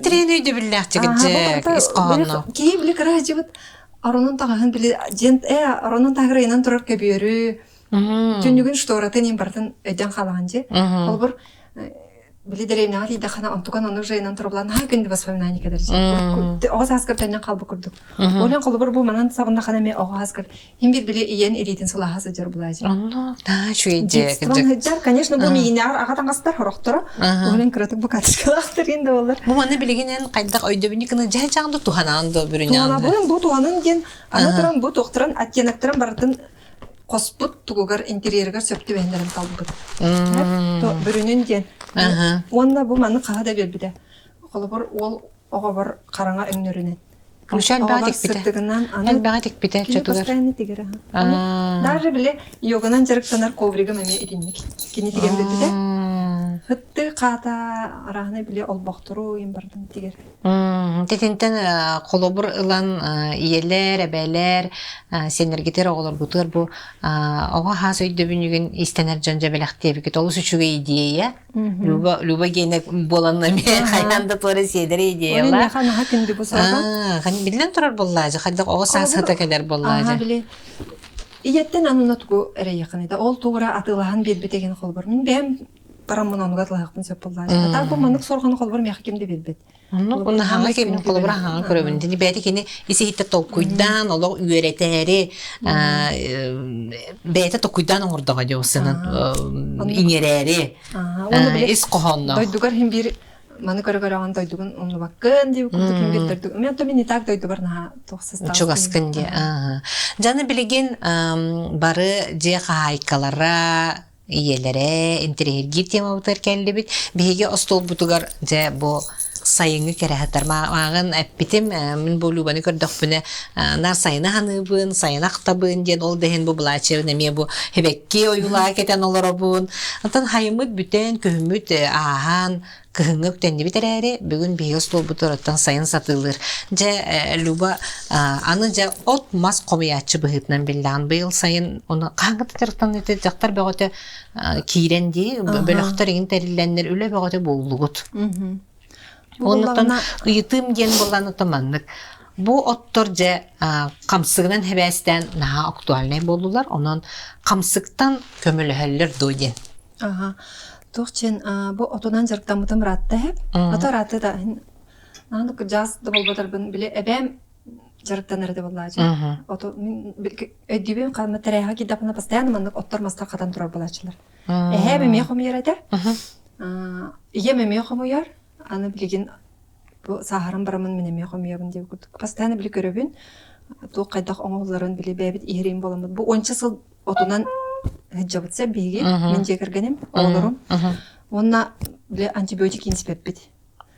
[SPEAKER 1] Тренуйду биллахчы кыжы исқанно.
[SPEAKER 2] Кейбли кражыбыт аронун тагын биле жент аронун тагырынан турар көбөрү. Түнүгүн шторатын бартын өдөн калаганжы. Ал бир биле деревня алида хана антуган аны жайынан турблан ха күндү воспоминание кадерже. Оз аскаптан калбы курдук. Олен кол бир бу манан сабында хана ме оз аскап. Хим бир биле иен элитин сулахасы жар булажы.
[SPEAKER 1] Анно, да, шуйже.
[SPEAKER 2] Жар, конечно, бу мийнар агатан гастар хороктора. Олен кратык бу катышкалактыр инде болар.
[SPEAKER 1] Бу маны билегенен кайдак ойдөбүнүкүнө жай жагында тухананды бүрүнөн.
[SPEAKER 2] Туана бу туанын ген аны туран бу тохторан аттенактыран бардын коспут тугугар интерьергер сөптү бендерин талбыт. То бүрүнүн ген. Онда бу маны када бербиде. Колобор ол огобор караңа өңнөрүнөн.
[SPEAKER 1] Ушал багатык бите. Ал багатык бите чатугар.
[SPEAKER 2] Постоянно тигере. Даже биле йоганан жарыктанар ковригим эме идинник. Кини тиген бите. Хытты ката араны биле олбоктуру им бардын тигер.
[SPEAKER 1] Тетинтен колобур ылан иелер, эбелер, сенергетер оголор бутыр бу ого хас өйдөбүнүгүн истенер жонжа белактебик. Толус үчүгө идея. Люба гене боланна мен хаянда тора седер идеялар.
[SPEAKER 2] Олен хана хакинди бу сага.
[SPEAKER 1] Билен турар боллажы, кайдак ого саасата келер боллажы.
[SPEAKER 2] Биле. Иеттен анунатку эре якын эде. Ол тугра атылахан бербетеген колбор. Мен бем парамын онуга лайыкпын сөп боллажы. Ата бу манык соргон колбор мяк кимди бербет.
[SPEAKER 1] Onu hangi kimin kolabora hangi körübün. Dini beti kini isi hitte tokuydan olo üreteri beti tokuydan orada gadiyorsunun inereri iskohanna.
[SPEAKER 2] Doydugar hem bir manı körügörağın doydugun onu bakın diye kurduk hem bir doyduk. Men to mini tak doydugar na toksuz.
[SPEAKER 1] Çok askın diye. Canı bilgin barı je haykalara iyelere interergi tema utar kelli bit. Bihege ostol butugar je bu сайыңы керәһәттәр. Мағын әппитем мен болубаны көрдөх бүне нар сайына ханыбын, сайына ақтабын ден ол дehen бу булачы неме бу хебекке ойула кетен олоробун. Антан хайымыт бүтен көмүт ахан кыһыңык тенди битерәре бүгүн бейос бол бутураттан сайын сатылыр. Же люба аны же от мас комыячы быһытнан билдан быйыл сайын оны каңгы тартан эте жактар бөгөтө кийренди бөлөктөр ин терилленнер үле бөгөтө боллугут. Оннан ыйтым ген болланы таманнык. Бу оттор же камсыгынан хебестен наha актуальный болдулар. Онан камсыктан көмөлөһөллөр дойден.
[SPEAKER 2] Ага. Тоқчен бу отунан жарктамытым ратты хеп. Ата ратты да. Наны жаз да болбатырбын биле эбем жарктанырды боллачы. Ото мен өдүбүм калма терега кидапына постоянно мандык оттор мастар катан турар болачылар. Эбем мехом ярата. Иеме мехом яр. Аны билген бу сахарым барамын мене мехом ябын деп күрдүк. Постоянно биле көрөбүн. Ту кайдак оңолларын биле бебит ирем боламыд. Бу 10 жыл отунан Хеджабытса биги мен жекергенем олорум. Онна биле антибиотик инспеппит.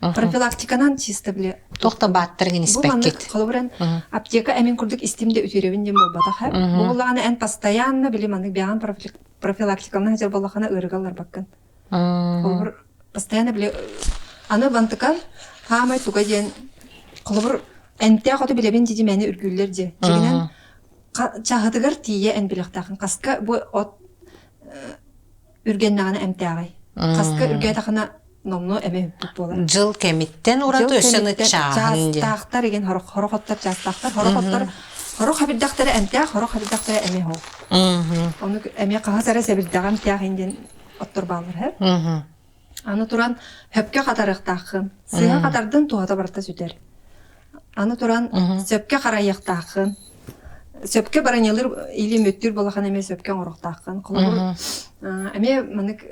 [SPEAKER 2] Профилактиканан чисто биле
[SPEAKER 1] тохта баттыргын инспеккет.
[SPEAKER 2] Колобран аптека эмин курдук истимде үтөрөбүн дем болбата хап. Булаганы эн постоянно биле мандык бяган профилактиканы хажар боллахана ыргалар баккан. Колобр постоянно биле аны бантыкан хамай туга ден колобр энте хаты билебин диди мени үргүллер же. Жегенен чахатыгар тие эн билектахын каска бу от үргеннаганы эмтагай. Каска үргетахына номно эме болар.
[SPEAKER 1] Жыл кемиттен ураты өшөны чаһын.
[SPEAKER 2] Жастактар деген хорохоттар жастактар хорох хабиддактары эмтаг хорох хабиддактары эме хол. Оны эме кагазара себилдаган тягынден оттор балыр хеп. Аны туран хөпкө катарыктахын. Сыга катардын туата барта сүтер. Аны туран сөпкө караяктахын. Сөпкө баранялар или мөттүр болахан эмес сөпкө ороктакын. Колор эме манык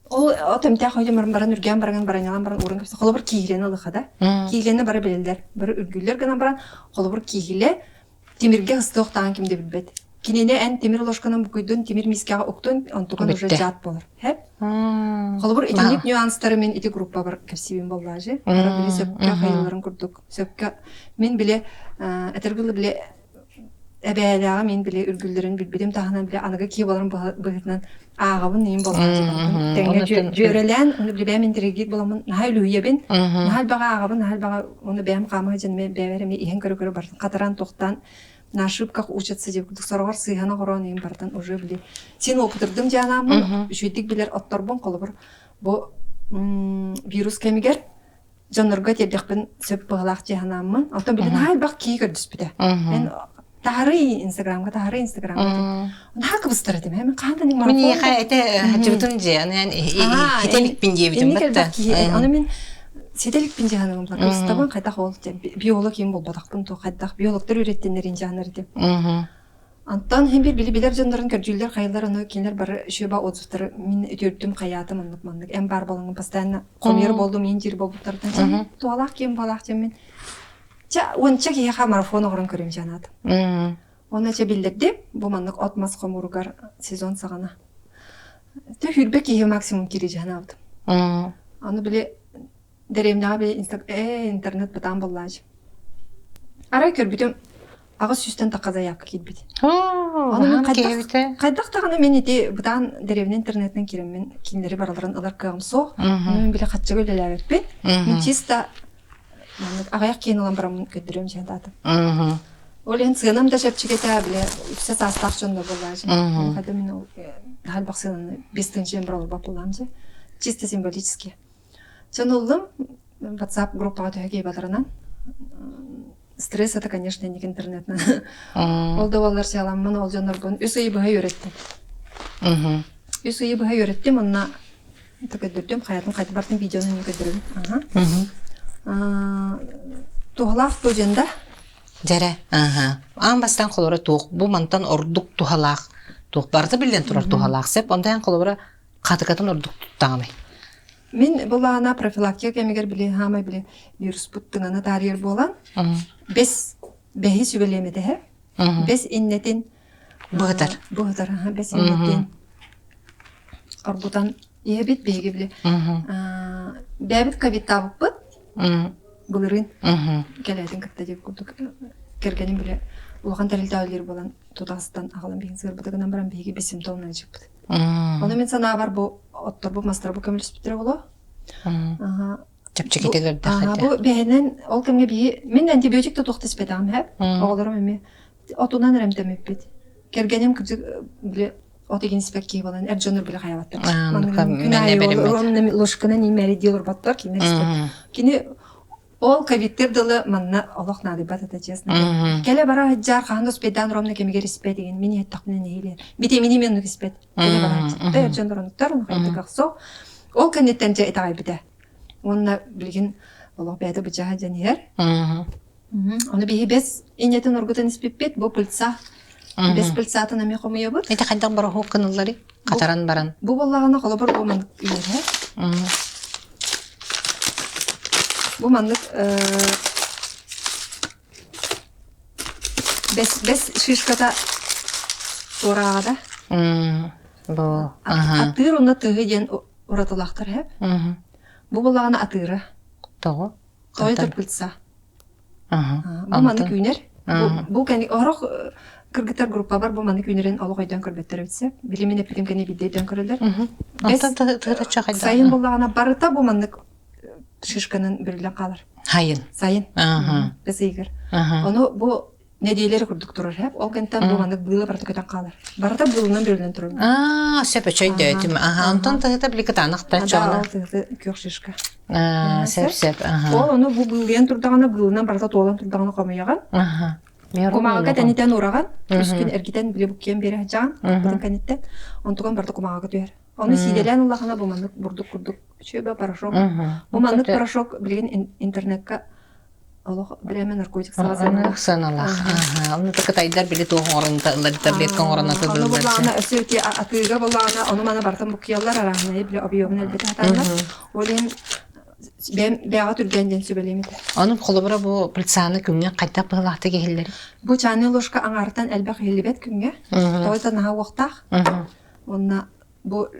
[SPEAKER 2] ол отемте хойдым баран үргөн баран урун кепсе колор кийилени алыхада. Кийилени бара белелдер. Бир үргүллөр гана баран колор кийиле темирге ыстоктаган кимде билбет. Кинене эн темир ложканын букуйдун темир мискага октун онтукан уже жат болор. Хеп. Колор итиник нюанстары мен ити группа бар кепсибин боллажы. Бара биле сөпкө хайыларын курдук. Сөпкө мен биле этергылы биле эбелага мен биле үргүлдөрүн билбедим тагынан биле анага кий боларын быгытынан агабын нем болгон. Теңге жөрелен, уну биле мен дирегит боламын. Нахал уябин. Нахал бага агабын, нахал бага уну бем камага жеме бевереме иен көрө бардын. Катаран токтан на ошибках учатся деп күрдүк. Сорогор сыйгана корон нем бардын уже биле. Сен окутурдум жанамын. Жүйдик билер отторбон колобур. Бу вирус кемигер жанырга тедекпен сөп баглак жанамын. Ата биле нахал баг кий көрдүспүдө. Мен Тахары Инстаграмга. Наа кыбыстыр дем. Мен кандай ник марафон.
[SPEAKER 1] Мен эте хажыбытын же, хетелик пиндебитим батта.
[SPEAKER 2] Аны мен седелик пиндеганым бар. Устабан кайда хол деп. Биолог ким болбадакпын то кайдак биологтор үйрөттенерин жаныр деп. Антан хем бир билер жандарын көржүлөр кайылар аны кинер бар шөба отзывтар мен өтөрдүм каятым мындык. Эм бар балаңын постоянно комер болдум, мен жер болуптардан. Туалак ким балак мен онча кийха марафон орун көрөм жанат. Онача билдерди, бу мандык отмас комуругар сезон сагана. Тэ хүрбек кийе максимум кири жанат. Аны биле деремнага биле интернет батан боллаж. Ара көрбүтүм агы сүстен таказа япка китбит. Аны кайдак таганы мен эти батан деревне интернеттен кирем мен киндери бараларын алар кымсо. Мен биле катчы көлөлөрүп. Мен чисто агаяк кийин алам барамын көтөрөм жадатым. Олен сынам да шепчигете биле все састарчында боллажы. Када мен хал баксын 5-нче брал бапуламжы. Чисто символически. Чанулдым WhatsApp группага төге батырынан. Стресс это, конечно, не интернетна. Ол давалар саламын, ол жандар бун үсөй бага үйрөттүм. Үсөй бага үйрөттүм, анна төгөдүрдүм, хаятын кайтып бардым видеону көтөрүм. Тухалак бөженда.
[SPEAKER 1] Жаре. Амбастан колора тух, бу мантан ордук тухалак. Тух барды билен турар тухалак сеп, ондан колора катыкатын ордук туттагамай.
[SPEAKER 2] Мен булана профилактика кемигер биле хамай биле вирус буттыңаны тарьер болан. Бес бехи сүбелемеде хе. Бес иннетин
[SPEAKER 1] быгытар.
[SPEAKER 2] Бес иннетин. Орбутан ебит беги биле. Бебит ковид табып Булырын. Келетин кытта деп курдук. Кергенин биле улган тарилтаалер болан тутастан агалан беген сыр бутагынан баран беги бесим тонна жыпты. Оны мен сана бар бу оттор бу мастар бу көмөлүс битере боло.
[SPEAKER 1] Чапчыкетелер да
[SPEAKER 2] хата. Бу бехенен ол кемге би мен антибиотик то тохтыс бетам хеп. Оголорум эми отунан ремтемеп бит. Кергеним кызы биле отеген спекки болан эржонор биле хаябаттыр. Мен лошкана немери дилор баттар кине. Кине ол ковидтер дылы манна Аллах нады батата честно. Келе бара жар хандос бедан ромна кемге респет деген мени еттакны нейлер. Бите мени мен респет. Келе бара. Тэ эржонор он хайты каксо. Ол кенеттен же этагай бите. Онна билген Аллах бәді бычаға жәнер. Оны бейі бес инетін оргутын іспеппет, бұл пылтса. Бес пылтсатын әме қомыя бұр.
[SPEAKER 1] Эти қайдан бара хоқ кынылары? Қатаран баран?
[SPEAKER 2] Бұл болағына қолы бір бұл мандық үйері. Бұл мандық бес шишката орағада.
[SPEAKER 1] Бұл.
[SPEAKER 2] Аттыр онда тұғы ден оратылақтыр әп. Бұл болағына атыры.
[SPEAKER 1] Тоғы?
[SPEAKER 2] Той тұрпылтса. Бұл маны күйнер. Бұл кәне орақ кыргытар группа бар, бұл маны күйнерен алу қайдан көрбеттер өтсе. Білемен әпілім кәне бидейден көрілер. Сайын болағына барыта бұл маны шишканын бірілен қалыр. Сайын. Біз егір. Оны бұл неделері күрдік тұрыр әп. Ол кәнттен бұл маны бұлы барыта көтен қалыр. Барыта бұлынан бірілен тұрыр.
[SPEAKER 1] Сөп өчөйді өтім. Онтан тағыда білікіт анықтан жоғына.
[SPEAKER 2] Көк шишка.
[SPEAKER 1] Сөп.
[SPEAKER 2] Ол оны бұл бұлыен тұрдағына бұлынан барыта толан тұрдағына қомаяған. Кумаға тәнетен ураған. Үскін әргетен біле бүккен бері жаған. Бұтын кәнеттен. Онтуған барыта кумаға түйер. Оны сиделен ұлағына бұмандық бұрдық-күрдік. Шөбе порошок. Бұмандық порошок білген интернетқа Аллах білемен наркотик салазаны.
[SPEAKER 1] Саналах. Оны тақытайдар біле тоғын орында, таблеткан орында тыдылдар.
[SPEAKER 2] Оны болағына өсеуте атыға болағына, оны мана бартын бұқиялар арағына, біле объемын әлбеті атандар. Олен бәға түргенден сөбелемеді.
[SPEAKER 1] Оны қолыбыра бұл пыльцаны күнге қайта бұғылақты кехілдері?
[SPEAKER 2] Бұл чаны лошқа аңартан әлбәқ елібет күнге. Тоғыта наға уақтақ. Онына бұл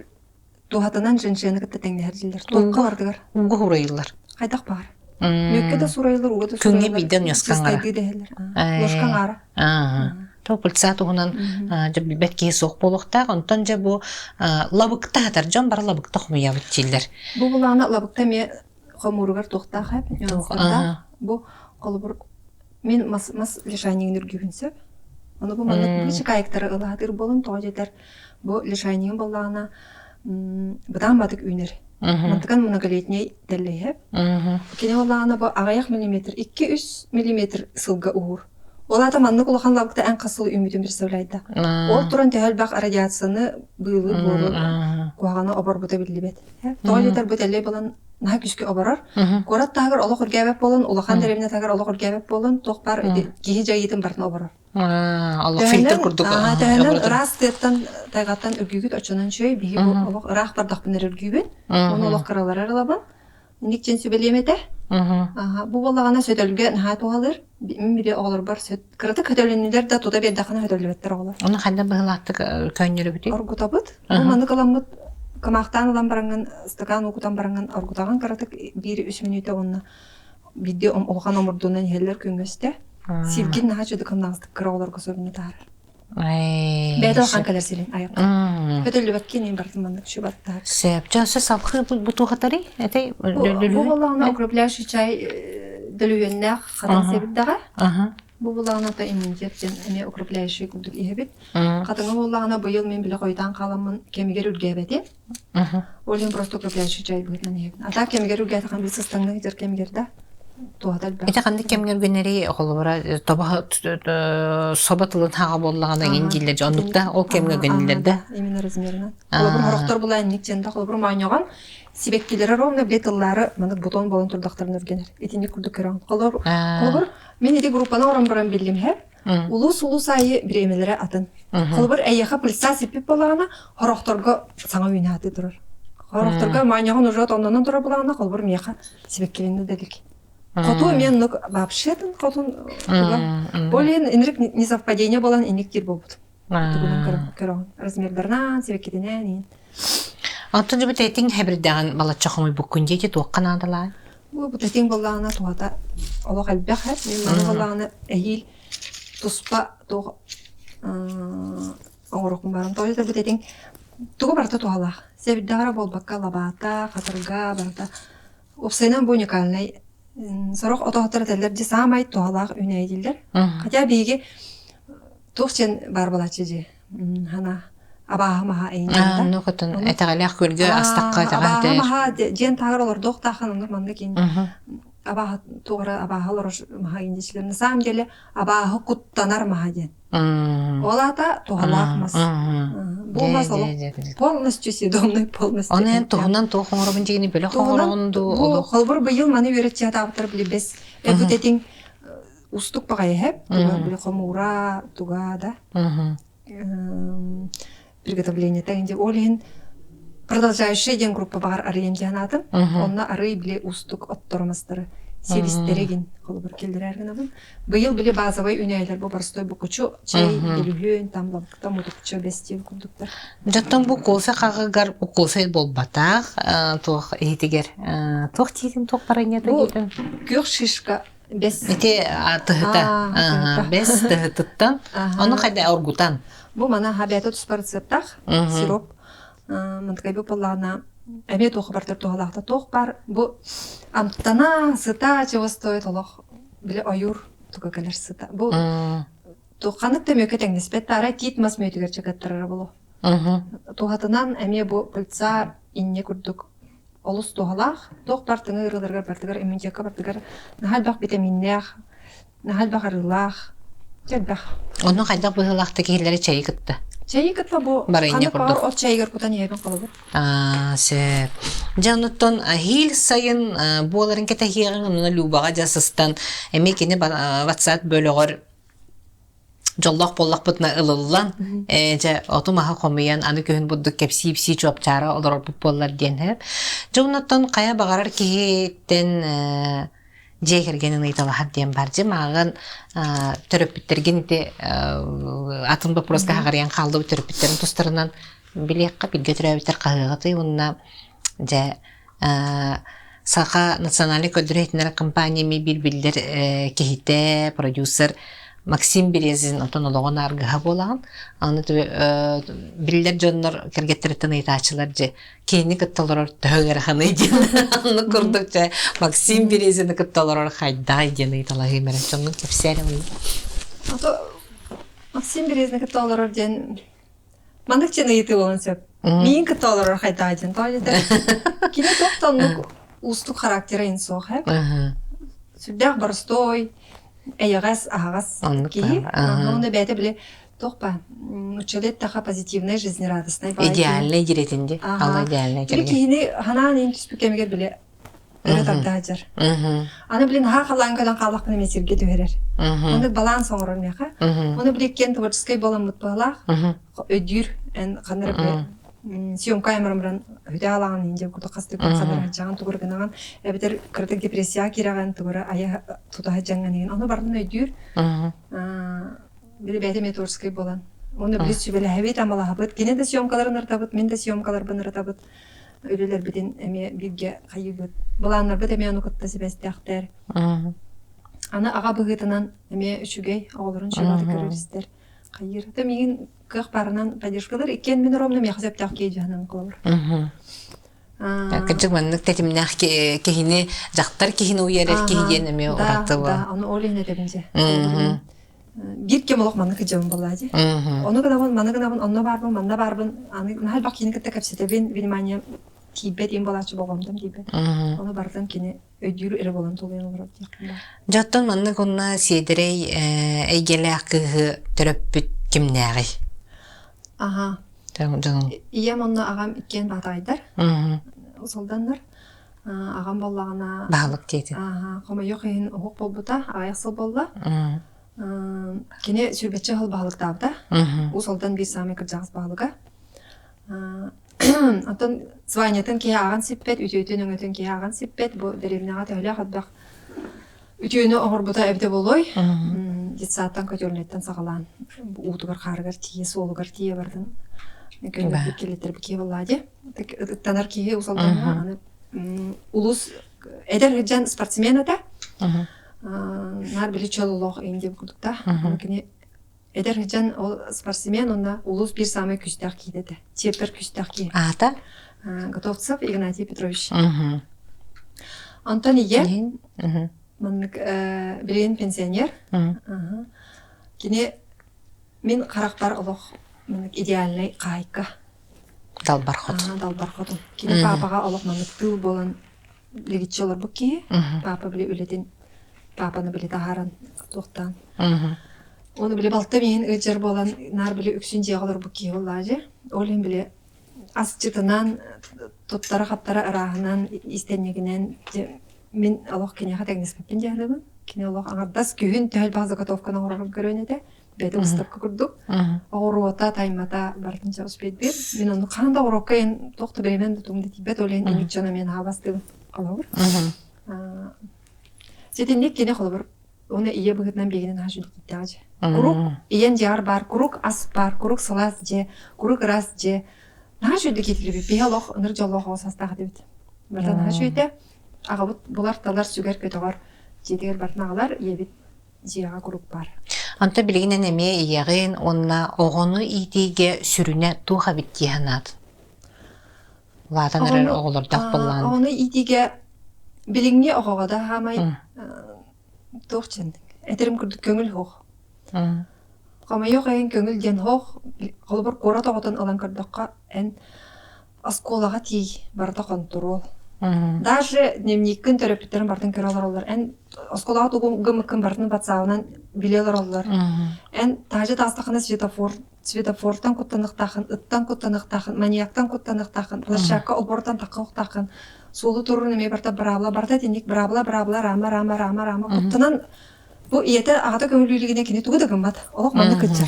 [SPEAKER 2] туғатынан жыншыны кітті тәңді әрділдер. Тоққа бардығар.
[SPEAKER 1] Уғы хұрайылар.
[SPEAKER 2] Қайдақ бар. Мөккеде сурайлар, угада сурайлар.
[SPEAKER 1] Күнге биден яскаңара.
[SPEAKER 2] Лошқаңара.
[SPEAKER 1] Тоқ пыльца туғынан бәт кейі соқ болуқтақ, онтан жа бұл лабықта атар, жан бар лабықта құмыя бүттелдер.
[SPEAKER 2] Бұл бұлағына лабықта ме қомурығар тоқтақ әп, нюансында. Бұл қолы бір, мен мас лешайнеген үргебінсіп. Оны бұл маңыз білші қайықтары ұлағатыр болын, тоға жетер. Бұл лешайнеген болағына бұдан батық үйнер. Мантыган многолетний дәлейіп. Кене олағына бұл ағаяқ миллиметр, 2-3 миллиметр сылға ұғыр. Олата манны кулахан лабыкта ән қасыл үмітін бір сәулайды. Ол туран тәхәл бақ радиацияны бұйлы болып қуағаны обар бұта білді бет. Тоға жетер бұт әлей болан наға күшке обарар. Корат тағыр олық үргәбәп болан, улахан дәребіне тағыр олық үргәбәп болан, тоқ бар кейі жайетін бартын обарар.
[SPEAKER 1] Allah filter kurduk.
[SPEAKER 2] Тәхәнен рас теттен тайғаттан үргүйгіт очынан шөй, бейі бұл олық рақ бардақ бінер үргүйбен. Оны олық қаралар аралабан. Никчен сөбелемеді. Бұл болағана сөтөлге наға туғалыр. Мен біре оғылыр бар сөт. Кыраты көтөлінілер да туда бердақына көтөлібеттер оғылыр.
[SPEAKER 1] Оны қайда бұғылақты көйнері бүті?
[SPEAKER 2] Оргута бұд. Бұл маны каламыд. Камақтан ұлан бараңын, стакан оқутан бараңын, оргутаған кыраты 1-3 минуты онына бидде олған омырдуынан елер көңгөсті. Силген наға жөді кымнағыздық кыра оларға сөбіне тағыр. Бәді оған кәлер селен аяққа. Көтөлі бәткен ең бардың мандық шөп аттағыр.
[SPEAKER 1] Сәп, жасы салқы бұтуғатары?
[SPEAKER 2] Бұл олағына укрепляющий чай дөлуеннәқ қатын себілдіға. Бұл олағына да иммунитеттен әме укрепляющий күлдік ехебет. Қатыңы олағына бұйыл мен білі қойдан қаламын кемегер үргәбәте. Олен просто укрепляющий чай бұйтынан ехебет. Ата кемегер үргәті қан білсіз таңның жер кемегерді.
[SPEAKER 1] Эти қанды кемгер гөнері қолыбыра собатылын хаға болағына ендейлер жондықта ол кемгер гөнелерді.
[SPEAKER 2] Именно размерінен. Қолыбыр хорықтар бұл әннік женді қолыбыр майнаған себеккелері ровно бетыллары мұны бутон болын тұрдақтарын өргенер. Етіне күрді көріған. Қолыбыр мен еде группаны орын бұрын білдім әп. Улус айы біремелері атын. Қолыбыр әйеға пылса сепеп болағына хорықтарға саңа үйіне аты тұрыр. Хорықтарға майнаған ұжат онынан тұра болағына қолыбыр меқа себеккелінді дәділік. Коту мен вообще-то котун более инрик несовпадение было инрик болбут. Размердарнан себекеденен.
[SPEAKER 1] Антон же бит этин хабирдаган балача хомой буккунде же тоққан адалар.
[SPEAKER 2] Bu tetin bollağına tuhata ola kalbek hep. Benim bollağına ehil tuspa tuh oğrukun barın. Toyda bu tetin tuğu barda tuhalaq. Sebidara bol bakka labata, katırga barda. Opsaynan bu unikalına Soraq otoqtara teller de samay tuhalaq üneydiler. Hatta bilgi tuğçen barbalaçıcı. Hana abaha maha eynanda.
[SPEAKER 1] Ну хотон этагалах күлгө астакка
[SPEAKER 2] Abaha
[SPEAKER 1] тагар.
[SPEAKER 2] maha jen tagar olur doqtaqın manda kin. Abaha tuğra abahalar maha indişlerin. Sam gele abaha kuttanar maha jen. Ola da tuhalaq mas. Bu masal полностью съедобный, полностью.
[SPEAKER 1] Онен тухунан тухоңорбун жигини бөлө хоңоргонду.
[SPEAKER 2] Bu холбур быйыл маны үйрөт жата аптыр билебез. Бу тетин устук багай хеп, туга биле хомура, туга да. Приготовление тагинде олен продолжающая ден группа бар арыйымжанатын. Онна арый биле устук оттормастыры. Себистерегин холбур келдирерген абын. Быйыл биле базовый үнөйлөр бу простой букучу чей билүгөн тамлапта мутукчу бестив курдуктар.
[SPEAKER 1] Жаттан бу колса кагыгар колса болбатак, тух этигер. Тух тиген тух паранята гиден.
[SPEAKER 2] Кюр шишка бес.
[SPEAKER 1] Эти тыгыта. Бес тыгыттан. Аны кайда оргутан.
[SPEAKER 2] Бу мана хабиаты туспарцыптах, сироп. Мынткай бу поллана эме тохы бартыр тухалакта тох бар. Бу амтана сыта чего стоит олох. Биле аюр тука келер сыта. Бу туханык темөкө теңнеспет тара титмас мөтүгөр чакаттырар боло. Тухатынан эме бу пылца инне курдук. Олус тухалак, тох бартыңы ырыларга бартыгар эминчекка бартыгар. Нахал бак витаминнех, нахал бак арылах. Жадбах.
[SPEAKER 1] Оны кайда быгылакта киһилери чайы кытты.
[SPEAKER 2] Чайы кытла бу.
[SPEAKER 1] Барайне курдук.
[SPEAKER 2] От чайгар кутан ебен калыбыр.
[SPEAKER 1] Сеп. Жануттон ахил сайын боларын кете хиягын уна любага жасыстан эми кини WhatsApp бөлөгөр жоллок боллак бутна ылыллан же отумаха комуян аны көһүн буддук кепси чопчара олор боллар ден хеп. Жануттон кая багарар кихиттен жегергенин ыйталахат ден баржы магын төрөпүттерген ите атын вопроска хагарыян калды төрөпүттерин тустарынан билекка билгөтөрөбүтер кагыгаты унна же саха национальный көдүрөйтнер компаниями билбилдер кехите продюсер Максим Березин отонологон аргыга болаган аны биллер жоннор кергеттеритен ыйтаачылар же кийини кытталар төгөр ханы ден аны курдук же Максим Березин кытталар хайдай ден ыйталагы мерен чоңун кепсерем.
[SPEAKER 2] Ато Максим Березин кытталар ден мандык чен ыйты болон сөп. Мин кытталар хайдай ден тойда. Кини токтон устук характери инсох хеп. Сүддах барстой Эйгас агас ки, онда бәте биле тохпа. Учелет таха позитивная жизнерадостная.
[SPEAKER 1] Идеальный диретинде. Алла идеальный.
[SPEAKER 2] Кини ханан ин түспүкемге биле. Эретагдажар. Аны билен ха халангадан калакны месирге төһөрөр. Онда баланс оңрор меха. Оны биле кен творческий болом мутбалах. Өдүр эн каныр биле. Съемка камерамран хөдәлаган инде курда кастык кадыр жаган тугыргынаган эбитер кырдык депрессия кираган тугыра ая тутага жанган аны барын өдүр бир бәте меторский болан оны биле сүбеле хәбит амала хабыт кине дә съемкаларын артабыт мен дә съемкалар бын артабыт өлелер биден эме бирге кайыбыт буланнар бит эме аны кытта себестәхтер аны ага быгытынан эме үчүгей огларын чыгарды көрөрүстер кайыр да миген кых барынан поддержкалар икен мен ромна мехзеп такки жанын кылыр.
[SPEAKER 1] Качык маннык тетимнах кехини жактар кехини уярер кехиден эме ураты бар.
[SPEAKER 2] Да, аны олине дебинже. Бир кем олок маннык жон болажы. Оны гынабын, маны гынабын, онно барбын, манда барбын. Аны хал бак кини кытта капсетебин внимание тибет им балачы болгондум тибет. Оны бардым кини өдүрү эре болон толуян олорот жакында.
[SPEAKER 1] Жаттан маннык онна седерей эйгеле акыгы төрөппүт кимнäги.
[SPEAKER 2] Ага.
[SPEAKER 1] Жаным.
[SPEAKER 2] Ием онна агам иккен батайдар. Солдандар. Агам боллагана.
[SPEAKER 1] Баглык дейти.
[SPEAKER 2] Ага. Кома жок эн ок болбута, аясыл болла. Кене сүрбетче хыл баглык табда. Усолдан бир самый кыржагыс баглыга. Антон званиятын кие аган сиппет, үтөтөн өңөтөн кие аган сиппет. Бу деревняга төлө хатбак. Үтөөнү огорбута эбде болой. Детсаттан көтөрүнөттөн сагалан. Утугар карыгар тие, солугар тие бардын. Көнө келетер бике боллади. Танар кие усалдан аны улус эдер хыджан спортсмен ата. Нар били чололох инде кудукта. Кини эдер хыджан ол спортсмен онда улус бир самый күстак кидеде. Чепер күстак ки.
[SPEAKER 1] Ата?
[SPEAKER 2] Готовцев Игнатий Петрович. Антон Ие. Билген пенсионер. Кини мен карактар олох идеальный кайка.
[SPEAKER 1] Далбархот.
[SPEAKER 2] Далбархот. Кини папага олох мамык тыл болан легитчолор буки. Папа били үлетин. Папаны били тахаран тоқтан. Оны били балта мен ыжыр болан нар били үксүн жегалар буки олажы. Олен били ас чытынан тоттара хаптара арахынан истеннегинен мен олох кинеха тегнеспеппин жаадыбын. Кини олох аңардас күйін төл базы готовканы орагып көрөнеде. Беди устапка курдук. Оруота таймата бартынча успейт бир. Мен оны канда орокка ен токто беремен тумди тибет олен эмикчана мен хабастым. Калабыр. Сетинник кене холбор. Оны ие быгытнан бегинен хажуд киттажы. Курук иен жар бар, курук ас бар, курук салас же, курук рас же. Хажуд китилби биолог ныр жолог осастагы дебит. Бардан хажуйда агабыт булар талар сүгер көтөгөр жедер бартнагалар иебит жиага курук бар.
[SPEAKER 1] Анта билигинен эме иягын онна огону итиге сүрүнө туха биттиянат. Латаныр оголордак боллан.
[SPEAKER 2] Оны итиге билиңге огогода хамай тоқчен. Этерим күрдүк көңүл хох. Кама yok ен көңүл ден хох, колбор кора тоготон алан кырдакка эн асколага тий барда контрол. Даже дневниккин терапевтерин бардын көрөлөр олар. Эн асколага тугум бардын батсауынан билелер олар. Эн тажы тастахына светофортан куттаныктахын, ыттан куттаныктахын, маньяктан куттаныктахын, площадка обортан такыктахын. Сулу турун эме барта барта тиник рама куттанан бу иете агата көңүлүлүгүнө кини тугу да кымбат. Олок маны кытчыр.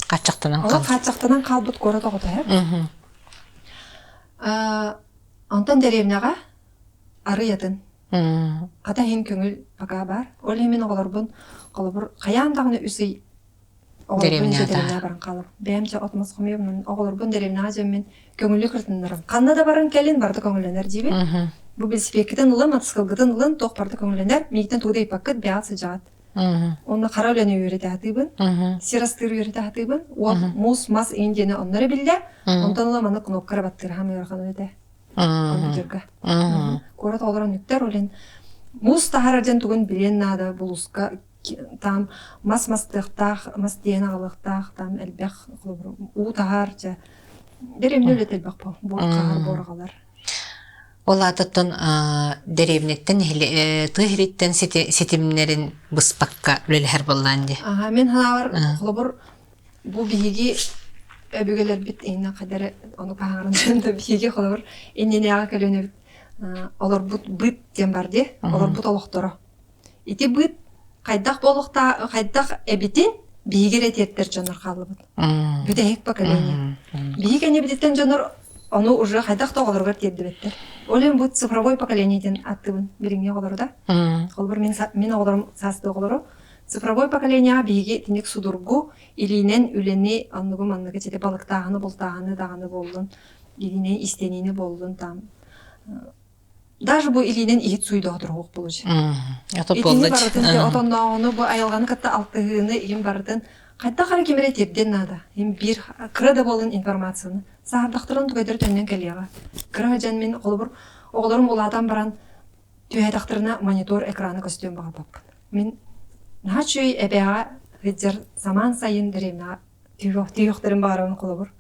[SPEAKER 1] Качактанан кал.
[SPEAKER 2] Олок качактанан калбыт кора тогота. Антон деревняга арыятын. Ката хин көңүл бага бар. Ол эмен оголорбун колобур каяндагыны үсүй деревняга баран калып. Бемче отмос хомебун оголорбун деревняга жеммен көңүлү кыртындарым. Канада баран келин барды көңүлөнөр жиби. Бу велосипедтен улам атскылгыдан улам ток барды көңүлөнөр. Мектен тугдай пакет бясы жаат. Онна кара өлөнү үйрөтө атыбын. Сирастыр үйрөтө атыбын. Ол мус мас индени оннары билде. Онтан улам аны кнопкара баттыр хамы ярган өтө. Компьютерга. Кора толгорон нүктер олен мус тахарадан тугун билен нада булуска там мас-мастыктах, мас-денагалыктах, там элбэх у тахарча. Деремне өлөтөлбөк бу. Боркар боргалар.
[SPEAKER 1] Олатыттын деревнеттен тыгыриттен сетимнерин быспакка өлелер болланди.
[SPEAKER 2] Мен ханавар холобур бу биги öbügeler bit eyna kadar onu paharın da biye kalır. Ennene ağa kalıyor. Olur bit diyen var diye. Olur but oluqtura. İti bit kaydak boluqta kaydak ebitin biye retetler canır kalıp. Bir de hep bakalım. Biye gene bitten canır onu уже kaydak da olur diye bitti. Olen bu цифровой поколениядан аттыбын бириңе olur da. Olur men oğlum sasты olur. Цифровой поколение биги тинек судургу илинен үлени анныгы чете балыктагыны болтагыны дагыны болдун. Илинен истенини болдун там. Даже бу илинен ит суйда отургук болуч.
[SPEAKER 1] Ята болду.
[SPEAKER 2] Отонно бу аялганы катта алтыгыны им бардын. Кайда кара кемере тепден нада. Им бир кырда болун информацияны. Саардактырын тугайдыр төннөн келияга. Кыра жан мен колбур оголорум уладан баран түйөдактырына монитор экраны көстөн бага бап. Мен Начуй эбега хиджер zaman sayın деревна түйөктөрүн баарын колобур.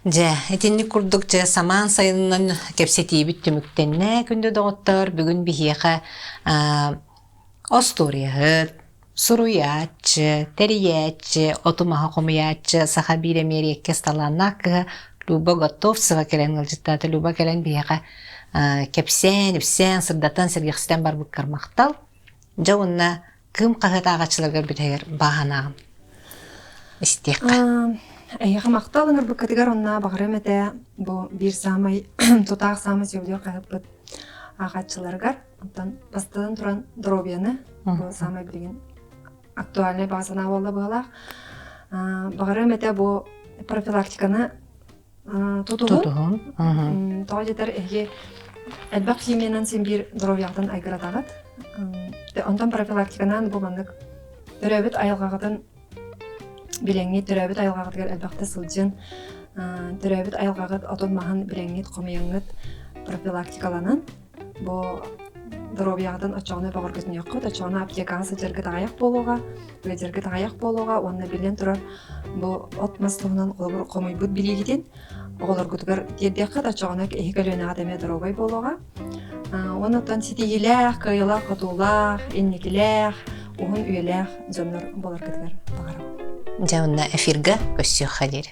[SPEAKER 1] Же, этинни курдук же саман сайыннан кепсетиибит түмүктенне күндө доготтор бүгүн бихиэха Осторияхыт, суруячы, териячы, отумаха комуячы, саха бире мериекке сталаннак Люба Готовцева келен ылжыттаты Люба келен бихиэха кепсен, сырдаттан сергехстен бар бут кармактал. Жауынна кым қағыт ағачыларғар бітегер бағанағым. Истеққа.
[SPEAKER 2] Аяғы мақталыңыр бұл кәтігер онна бағырым әті бұл бір самай, тұтақ самай сөйлер қағып бұд ағачыларғар. Онтан бастыдан тұран дробияны, бұл самай білген актуальный базына олы бұғалақ. Бағырым әті бұл профилактиканы тұтығын. Тоғы жетер әге Әлбәк химиянан сен бир дровяғдан айгыратағат. Онтан профилактиканан бұл мандық түрәбіт айылғағыдан білеңнет, түрәбіт айылғағыдығар әлбәқті сылжын, түрәбіт айылғағыд отон махан білеңнет, қомияңнет профилактикаланан. Бұл дровяғдан очағыны бағыр көзіне еққыд, очағыны аптекағасы жергіт ағаяқ болуға, онына білен тұрар бұл отмастығынан қомай бұд білегеден, оғылар күтігір дердеқіт, очағыны ехекелуіне адаме дровай болуға. Онытан сетегеләқ, қайылақ, құтулақ, еннекеләқ, оғын үйеләқ жонлар болар күтігір бағарам.
[SPEAKER 1] Жауынна эфирға көссіқ қадер.